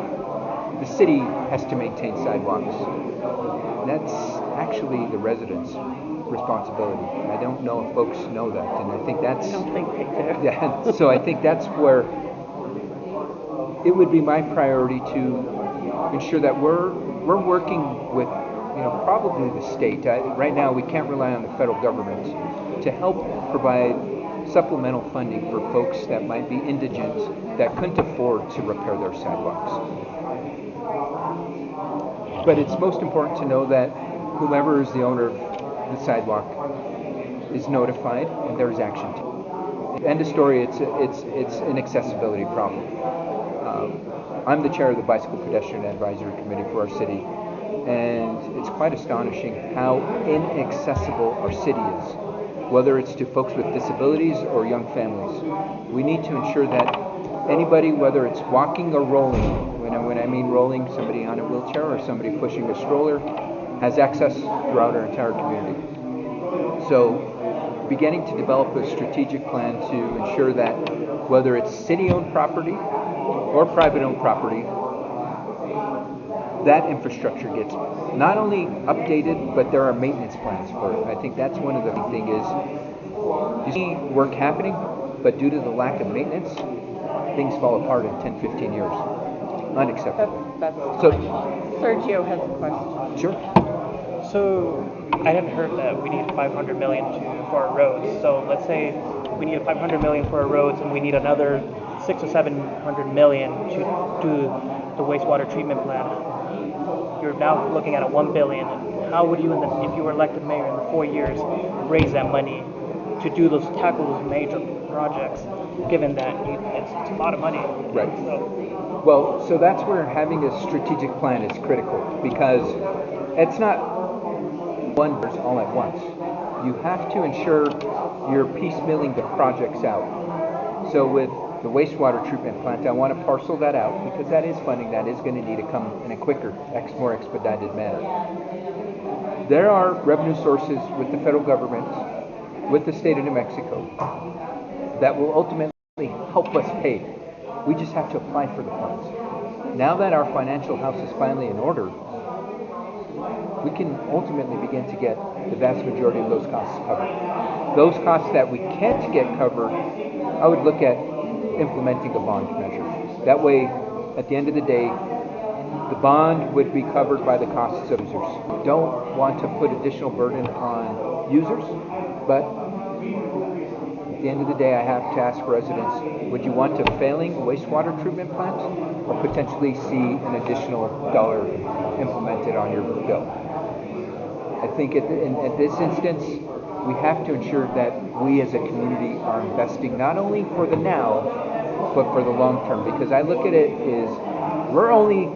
the city has to maintain sidewalks. That's actually the residents' responsibility. I don't know if folks know that, and I think that's. I don't think they do. Yeah, so I think that's where it would be my priority to ensure that we're working with, probably the state. Right now, we can't rely on the federal government to help provide supplemental funding for folks that might be indigent that couldn't afford to repair their sidewalks. But it's most important to know that whomever is the owner of the sidewalk is notified and there's action taken. End of story. It's an accessibility problem. I'm the chair of the Bicycle Pedestrian Advisory Committee for our city, and it's quite astonishing how inaccessible our city is, whether it's to folks with disabilities or young families. We need to ensure that anybody, whether it's walking or rolling, when I mean rolling, somebody on a wheelchair or somebody pushing a stroller, has access throughout our entire community. So, beginning to develop a strategic plan to ensure that whether it's city-owned property or private-owned property, that infrastructure gets not only updated, but there are maintenance plans for it. I think that's one of the big things is you see work happening, but due to the lack of maintenance, things fall apart in 10, 15 years. Unacceptable. That's So, Sergio has a question. Sure. So I had heard that we need 500 million for our roads. So let's say we need 500 million for our roads, and we need another 600 or 700 million to do the wastewater treatment plant. You're now looking at a 1 billion. How would you, if you were elected mayor in the 4 years, raise that money to tackle those major projects? Given that it's a lot of money. Right. So that's where having a strategic plan is critical, because it's not one verse all at once. You have to ensure you're piecemealing the projects out. So with the wastewater treatment plant, I want to parcel that out because that is funding that is going to need to come in a quicker, more expedited manner. There are revenue sources with the federal government, with the state of New Mexico, that will ultimately help us pay. We just have to apply for the funds. Now that our financial house is finally in order, we can ultimately begin to get the vast majority of those costs covered. Those costs that we can't get covered, I would look at implementing a bond measure. That way, at the end of the day, the bond would be covered by the costs of users. We don't want to put additional burden on users, but at the end of the day, I have to ask residents, would you want a failing wastewater treatment plant or potentially see an additional dollar implemented on your bill? I think in this instance, we have to ensure that we as a community are investing not only for the now, but for the long term. Because I look at it as we're only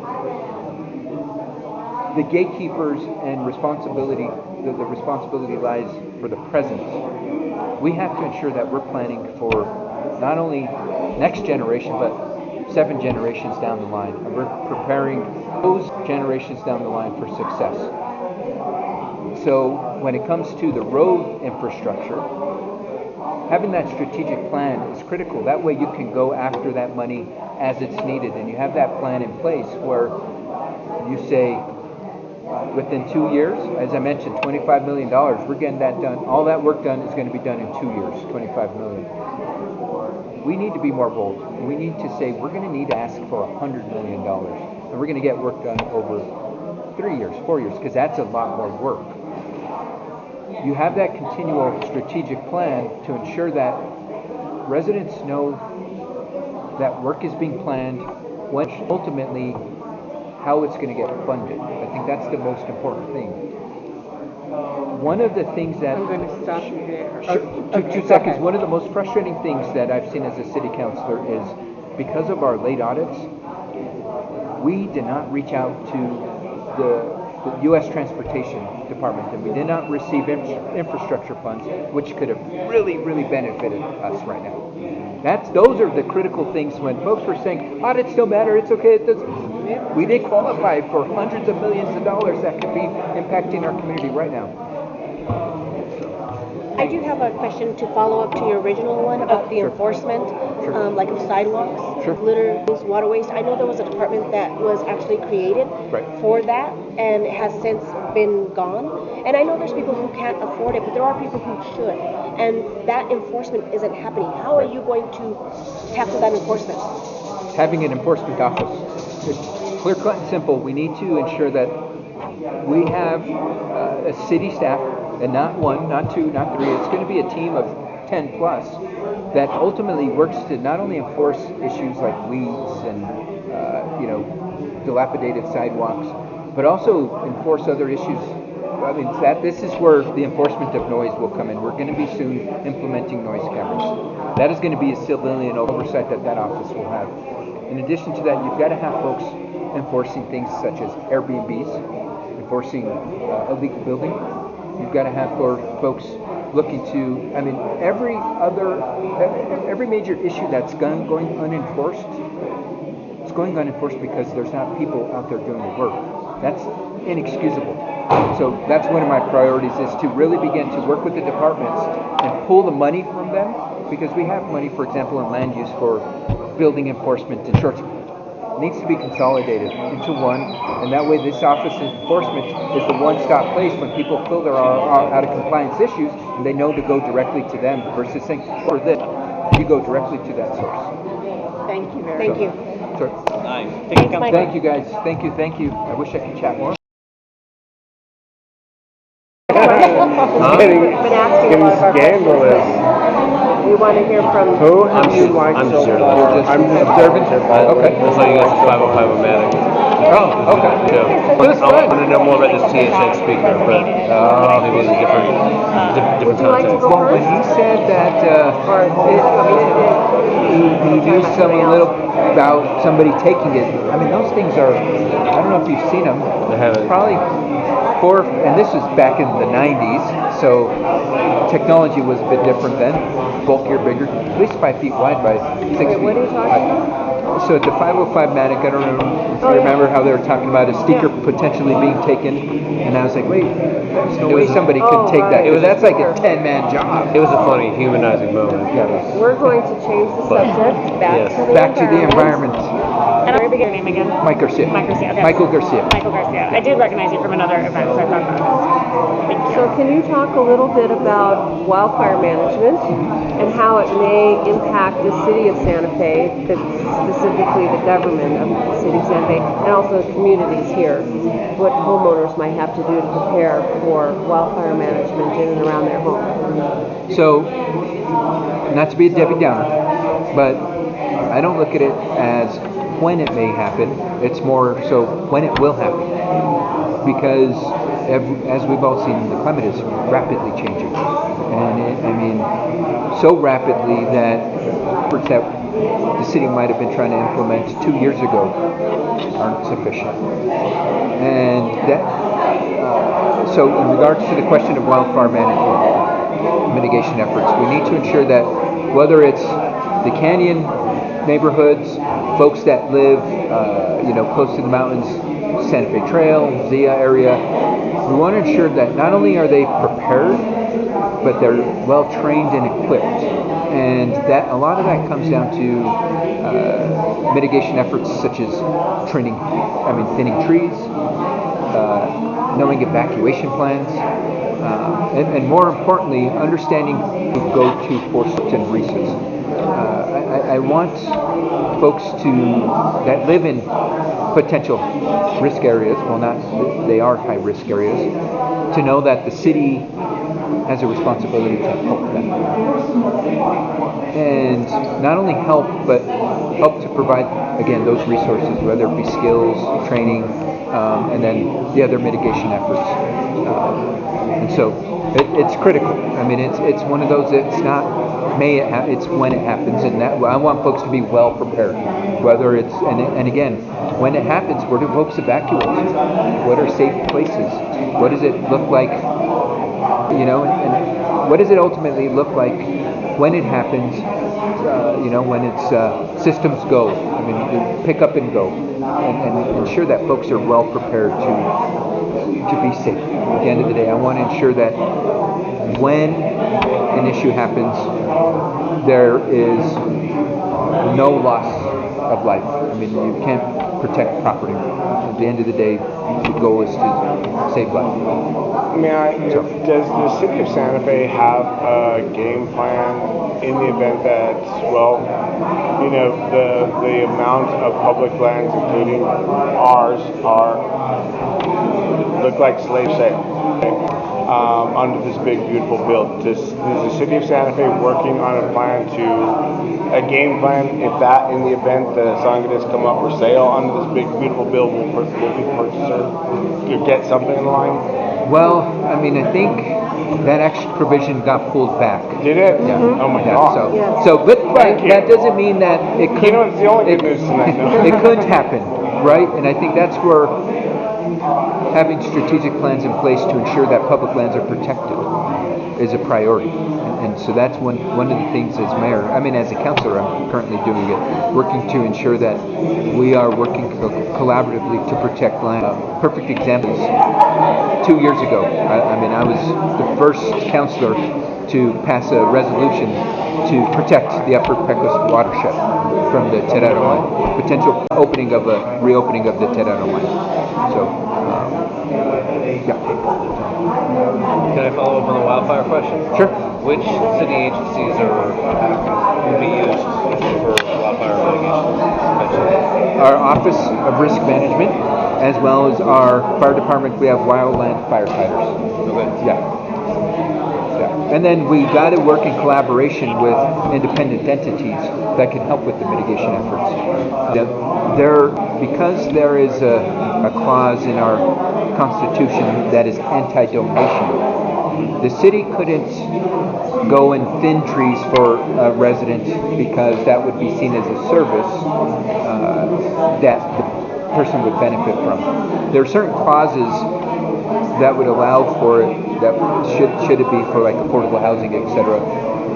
the gatekeepers and responsibility, the responsibility lies for the present. We have to ensure that we're planning for not only next generation, but 7 generations down the line. And we're preparing those generations down the line for success. So when it comes to the road infrastructure, having that strategic plan is critical. That way you can go after that money as it's needed. And you have that plan in place where you say, within 2 years. As I mentioned, $25 million. We're getting that done. All that work done is going to be done in 2 years, $25 million. We need to be more bold. We need to say we're going to need to ask for $100 million. And we're going to get work done over 3 years, 4 years, because that's a lot more work. You have that continual strategic plan to ensure that residents know that work is being planned, when ultimately how it's going to get funded. I think that's the most important thing. One of the things that... I'm going to stop you there. Sure, two seconds. One of the most frustrating things that I've seen as a city councilor is because of our late audits, we did not reach out to the U.S. Transportation Department, and we did not receive infrastructure funds, which could have really, really benefited us right now. Those are the critical things when folks were saying, audits don't matter, it's okay. We did qualify for hundreds of millions of dollars that could be impacting our community right now. I do have a question to follow up to your original one about the enforcement, like of sidewalks, litters, waterways. I know there was a department that was actually created for that and it has since been gone. And I know there's people who can't afford it, but there are people who should. And that enforcement isn't happening. How are you going to tackle that enforcement? Having an enforcement office. It's clear cut and simple. We need to ensure that we have a city staff, and not one, not two, not three. It's going to be a team of 10 plus that ultimately works to not only enforce issues like weeds and dilapidated sidewalks, but also enforce other issues. I mean, this is where the enforcement of noise will come in. We're going to be soon implementing noise cameras. That is going to be a civilian oversight that office will have. In addition to that, you've got to have folks enforcing things such as Airbnbs, enforcing illegal building. You've got to have folks looking to, I mean, every major issue that's going unenforced, it's going unenforced because there's not people out there doing the work. That's inexcusable. So that's one of my priorities, is to really begin to work with the departments and pull the money from them, because we have money, for example, in land use for building enforcement and short. It needs to be consolidated into one, and that way this office of enforcement is the one-stop place when people feel there are out of compliance issues, and they know to go directly to them versus saying, for this, you go directly to that source. Thank you very much. Thank you. Sure. Nice. Thank you, guys. Thank you. I wish I could chat more. Been asking a lot of our questions. We want to hear from Who have you liked so far? I'm observing. Okay. That's why you guys are 505-O-Matic. Oh, okay. Yeah. I want to know more about this THX speaker, but maybe it's a different context. Well, when he said that he knew a little about somebody taking it, I mean, those things are, I don't know if you've seen them. I haven't. Probably and this was back in the 90s, so technology was a bit different then, bulkier, bigger, at least 5 feet wide by 6 feet. What are you talking about? So at the 505-Matic, I don't know if you remember how they were talking about a sticker potentially being taken, and I was like, wait, there's no way somebody could take that, because that's like a 10-man job. It was a funny, humanizing moment. We're going to change the subject back to the environment. And I'm going to name again. Mike Garcia. Okay. Michael Garcia. Michael Garcia. I did recognize you from another event, so I thought that was. Thank you. So can you talk a little bit about wildfire management and how it may impact the city of Santa Fe, specifically the government of the city of Santa Fe, and also communities here? What homeowners might have to do to prepare for wildfire management in and around their home? So, not to be a Debbie Downer, but I don't look at it as when it may happen. It's more so when it will happen, because as we've all seen, the climate is rapidly changing, and so rapidly that efforts that the city might have been trying to implement 2 years ago aren't sufficient. And that so in regards to the question of wildfire management mitigation efforts, we need to ensure that whether it's the canyon neighborhoods, folks that live close to the mountains, Santa Fe Trail, Zia area, we want to ensure that not only are they prepared, but they're well trained and equipped. And that a lot of that comes down to mitigation efforts such as thinning trees, knowing evacuation plans, and more importantly, understanding who go to for certain reasons. I want folks that live in potential risk areas, well, they are high risk areas, to know that the city has a responsibility to help them. And not only help, but help to provide, again, those resources, whether it be skills, training, and then the other mitigation efforts. And so it's critical. I mean, it's one of those, it's not it's when it happens, and that I want folks to be well prepared. Whether it's and again, when it happens, where do folks evacuate? What are safe places? What does it look like? And what does it ultimately look like when it happens? When it's systems go. I mean, pick up and go, and ensure that folks are well prepared to be safe. At the end of the day, I want to ensure that when an issue happens, there is no loss of life. I mean, you can't protect property. At the end of the day, the goal is to save life. Does the city of Santa Fe have a game plan in the event that, the amount of public lands, including ours, look like slave sale under this big, beautiful bill? Is the city of Santa Fe working on a game plan if that, in the event the Sangadas come up for sale under this big, beautiful bill, will be purchaser to get something in line? Well, I mean, I think that extra provision got pulled back. Did it? Yeah. Mm-hmm. Oh my God. But that doesn't mean that it couldn't. It's the only good news tonight. It couldn't happen, right? And I think that's where having strategic plans in place to ensure that public lands are protected is a priority. And so that's one of the things as mayor, as a councilor, I'm currently doing it, working to ensure that we are working collaboratively to protect land. Perfect examples. 2 years ago, I was the first councilor to pass a resolution to protect the Upper Pecos watershed from the Terrero line, potential reopening of the Terrero line. So, Can I follow up on the wildfire question? Sure. Which city agencies will be used for wildfire mitigation? Our Office of Risk Management, as well as our fire department. We have wildland firefighters. Okay. Yeah. And then we got to work in collaboration with independent entities that can help with the mitigation efforts. Because there is a clause in our Constitution that is anti-donation, the city couldn't go and thin trees for a resident because that would be seen as a service that the person would benefit from. There are certain clauses that would allow for it, that should it be for like affordable housing, etc.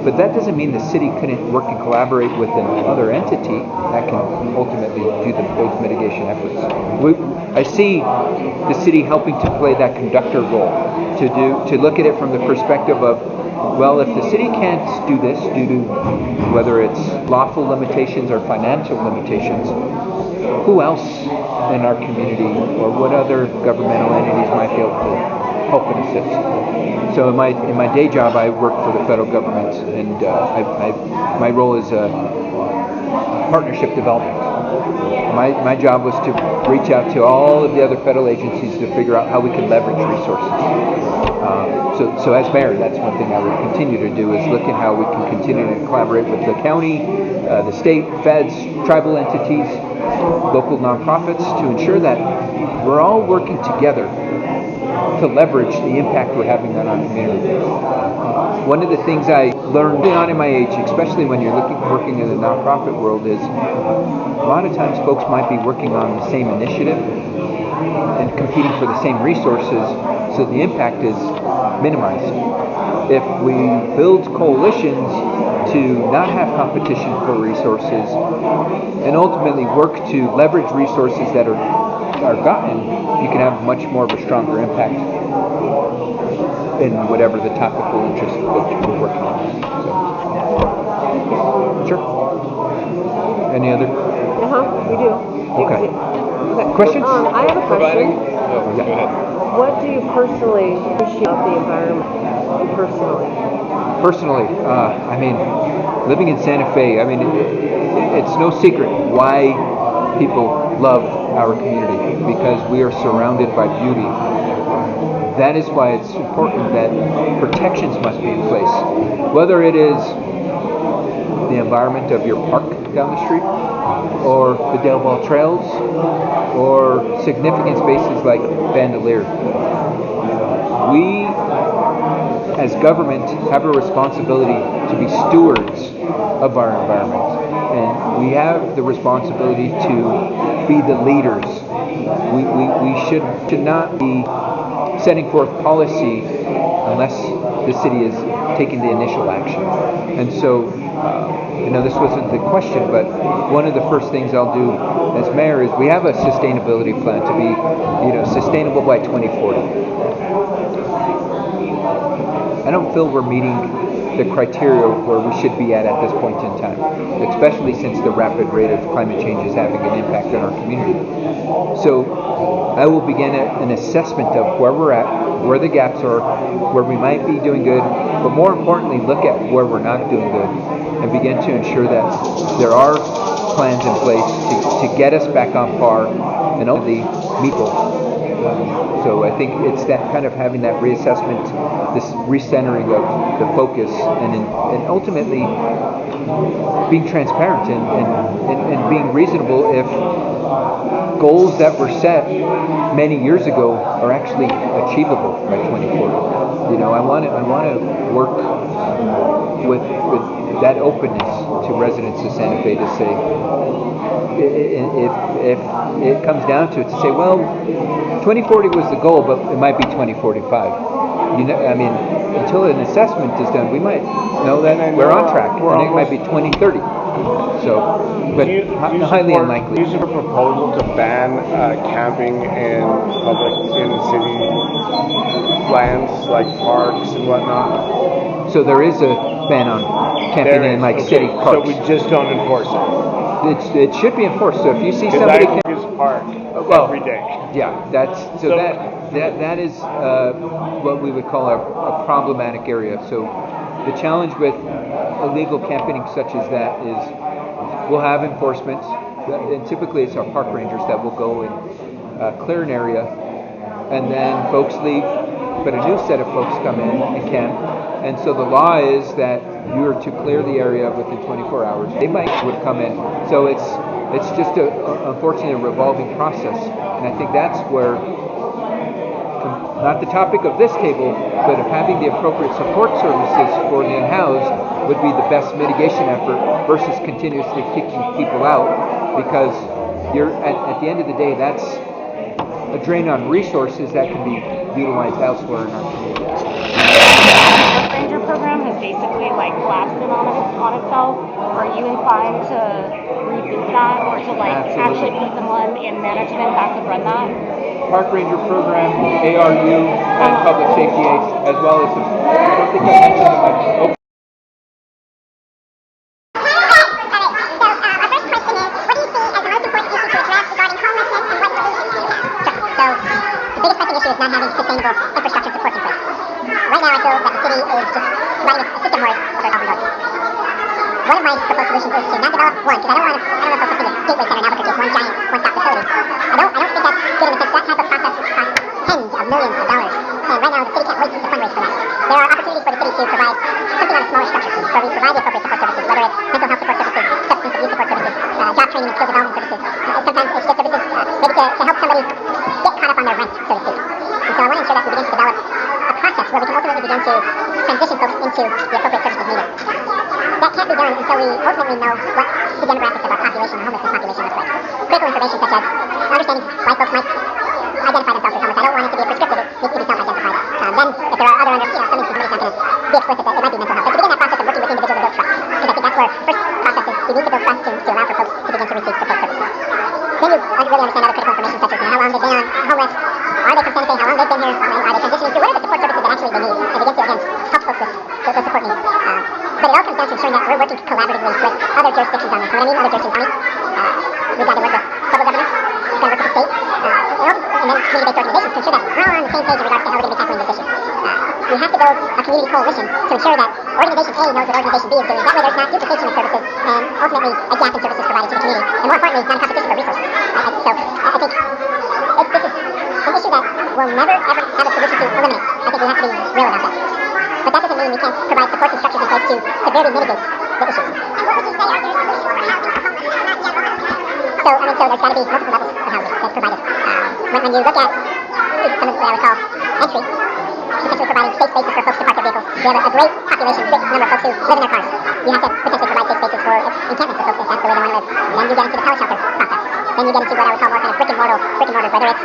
But that doesn't mean the city couldn't work and collaborate with another entity that can ultimately do those mitigation efforts. I see the city helping to play that conductor role, to look at it from the perspective of, well, if the city can't do this due to whether it's lawful limitations or financial limitations, who else in our community or what other governmental entities might be able to help and assist? So in my day job, I work for the federal government, and my role is partnership development. My job was to reach out to all of the other federal agencies to figure out how we can leverage resources. So as mayor, that's one thing I would continue to do, is look at how we can continue to collaborate with the county, the state, feds, tribal entities, local nonprofits, to ensure that we're all working together to leverage the impact we're having on our community. One of the things I learned early on in my age, especially when you're working in the nonprofit world, is a lot of times folks might be working on the same initiative and competing for the same resources, so the impact is minimized. If we build coalitions to not have competition for resources and ultimately work to leverage resources that are gotten, you can have much more of a stronger impact in whatever the topical interest that you're working on. So, sure. Any other? We do. Okay. Questions? I have a question. Go ahead. What do you personally appreciate about the environment? Personally, I mean, living in Santa Fe, I mean, it's no secret why people love our community, because we are surrounded by beauty. That is why it's important that protections must be in place, whether it is the environment of your park down the street, or the Del Valle Trails, or significant spaces like Bandelier. We, as government, have a responsibility to be stewards of our environment, and we have the responsibility to be the leaders. We should not be setting forth policy unless the city is taking the initial action. And so, I know this wasn't the question, but one of the first things I'll do as mayor is we have a sustainability plan to be, sustainable by 2040. I don't feel we're meeting the criteria where we should be at this point in time, especially since the rapid rate of climate change is having an impact on our community. So I will begin an assessment of where we're at, where the gaps are, where we might be doing good, but more importantly, look at where we're not doing good and begin to ensure that there are plans in place to get us back on par and ultimately meet goals. So I think it's that kind of having that reassessment, this recentering of the focus, and ultimately being transparent and being reasonable if goals that were set many years ago are actually achievable by 2040. I want to work with that openness to residents of Santa Fe to say, if it comes down to it, to say, well, 2040 was the goal, but it might be 2045. Until an assessment is done, we might know that we're on track, and it might be 2030. So, but highly unlikely. Do you support a proposal to ban camping in city lands like parks and whatnot? So there is a ban on camping in city parks. So we just don't enforce it. It should be enforced. So if you see somebody park every day. Yeah, that is what we would call a problematic area. So the challenge with illegal camping such as that is we'll have enforcement, and typically it's our park rangers that will go and clear an area, and then folks leave, but a new set of folks come in and camp. And so the law is that you are to clear the area within 24 hours. They would come in. So it's just unfortunately a revolving process. And I think that's where, not the topic of this table, but of having the appropriate support services for the unhoused would be the best mitigation effort versus continuously kicking people out, because you're at the end of the day, that's a drain on resources that can be utilized elsewhere in our community. The Ranger program has basically collapsed in on itself. Are you inclined to reboot that, or to actually put someone in management that could run that? Park Ranger program, ARU, and public safety aides, as well as I don't think I mentioned it. Is not having sustainable infrastructure support in place. Right now I feel that the city is just running a system where it's open doors. One of my proposed solutions is to not develop one, because I don't want folks to think of Gateway Center in Albuquerque as one giant, one-stop facility. I don't think that's good in the sense that type of process costs tens of millions of dollars. And right now the city can't wait to fundraise for that. There are opportunities for the city to provide something on a smaller structure, where we provide the appropriate support services, whether it's mental health support services, substance abuse support services, job training and skill development services. Sometimes it's just services maybe to help somebody get caught up on their rent, so to speak. And so I want to ensure that we begin to develop a process where we can ultimately begin to transition folks into the appropriate services needed. That can't be done until we ultimately know what the demographics of our population, our homelessness population, looks like. Critical information such as understanding why folks might identify themselves as homeless. I don't want it to be prescriptive, it needs to be self-identified. Then if there are other something somebody's not going to be explicit that it might be mental health. But to begin that process of working with individuals to build trust, because I think that's where first process is we need to build trust to allow for folks to begin to receive support services. Then you really understand other critical information such as how long they've been homeless, are they from Santa Fe, how long they've been here, are they transitioning through, what are the support services that actually they need, and begin to, again, help folks with the support needs. But it all comes down to ensuring that we're working collaboratively with other jurisdictions on this. What I mean, other jurisdictions, we've got to work with federal governments, we've got to work with the state, and then community-based organizations to ensure that we're all on the same page. build a community coalition to ensure that organization A knows what organization B is doing. That way there's not duplication of services and ultimately a gap in services provided to the community. And more importantly, not a competition for resources. So I think this is an issue that we'll never ever have a solution to eliminate. I think we have to be real about that. But that doesn't mean we can't provide supports and structures in place to severely mitigate the issues. And what would you say are there solutions for housing for homeless who are not yet homeless? So there's got to be multiple levels of housing that's provided. When you look at some of what I would call entry, potentially providing safe spaces for folks to park their vehicles. We have a great population, great number of folks who live in their cars. You have to potentially provide safe spaces for encampments of folks if that's the way they want to live. Then you get into the power shelter process. Then you get into what I would call more kind of brick and mortar, whether it's apartments,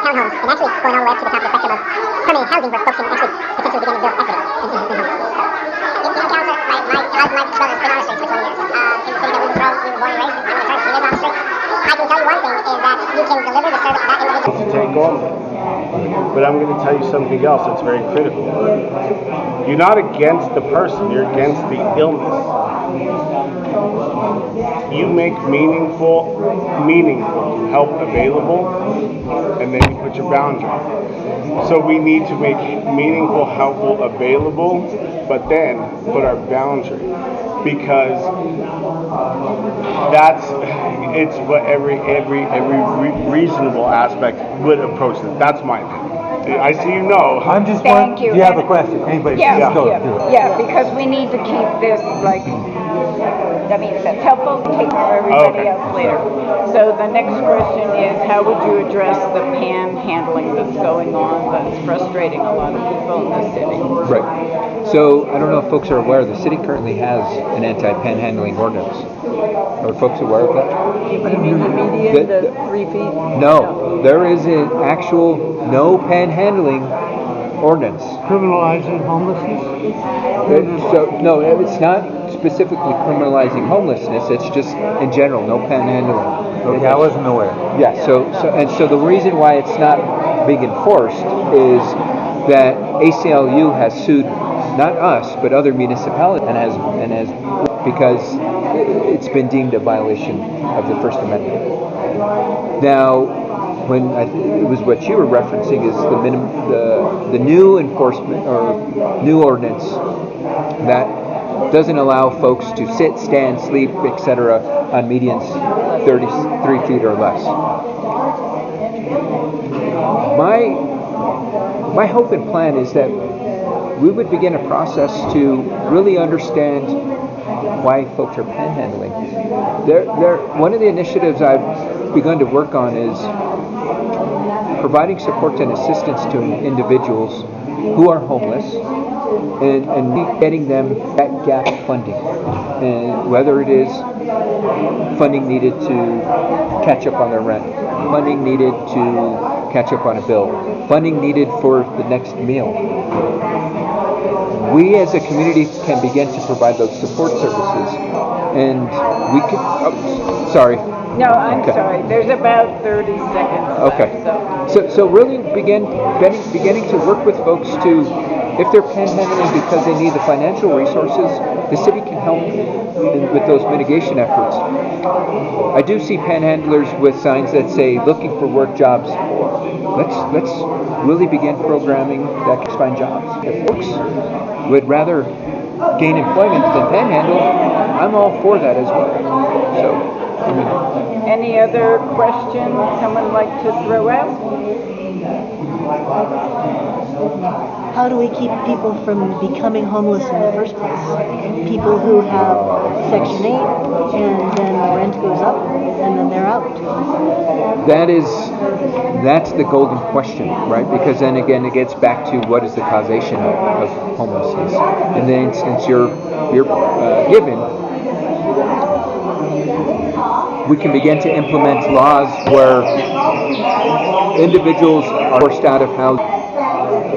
townhomes, and actually going all the way up to the top of the spectrum of permanent housing where folks can actually potentially begin to build equity in homes. Councilor, my brother's been on the streets for 20 years. In the city that we were born and raised, he lives on the street. I can tell you one thing is that you can deliver the service to that individual. To take on them. But I'm going to tell you something else that's very critical. You're not against the person, you're against the illness. You make meaningful help available, and then you put your boundary. So we need to make meaningful help available, but then put our boundary. Because it's what every reasonable aspect would approach it. That's my opinion. I see you know. I'm just Thank you. Do you have a question? Anybody? Yeah, go. because we need to keep this that's helpful to take care of everybody else later. So the next question is, how would you address the panhandling that's going on that's frustrating a lot of people in the city? Right. So I don't know if folks are aware, the city currently has an anti-panhandling ordinance. Are folks aware of that? You mean the median, the 3 feet? No, there is an actual no panhandling ordinance. Criminalizing homelessness? No, it's not specifically criminalizing homelessness. It's just in general, no panhandling. Okay, I wasn't aware. Yeah. So the reason why it's not being enforced is that ACLU has sued not us but other municipalities and has because it's been deemed a violation of the First Amendment. Now, when it was what you were referencing is the new enforcement or new ordinance that doesn't allow folks to sit, stand, sleep, etc. on medians 33 feet or less. My hope and plan is that we would begin a process to really understand why folks are panhandling. One of the initiatives I've begun to work on is providing support and assistance to individuals who are homeless and getting them that gap funding. And whether it is funding needed to catch up on their rent, funding needed to catch up on a bill, funding needed for the next meal. We as a community can begin to provide those support services, and we can. Sorry. No, I'm sorry. There's about 30 seconds left. So really beginning to work with folks to, if they're panhandling because they need the financial resources, the city can help with those mitigation efforts. I do see panhandlers with signs that say looking for work jobs. Let's really begin programming that can find jobs. If folks would rather gain employment than panhandle, I'm all for that as well. So. Any other questions someone like to throw out? How do we keep people from becoming homeless in the first place? People who have Section 8 and then the rent goes up and then they're out. That's the golden question, right? Because then again it gets back to what is the causation of homelessness. In the instance you're given, we can begin to implement laws where individuals are forced out of housing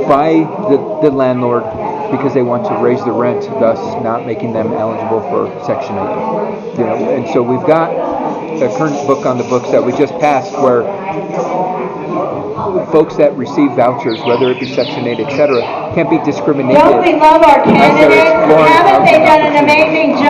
by the landlord because they want to raise the rent, thus not making them eligible for Section 8. And so we've got a current book on the books that we just passed where folks that receive vouchers, whether it be Section 8, etc., can't be discriminated. Don't we love our candidates? Haven't they done an amazing job?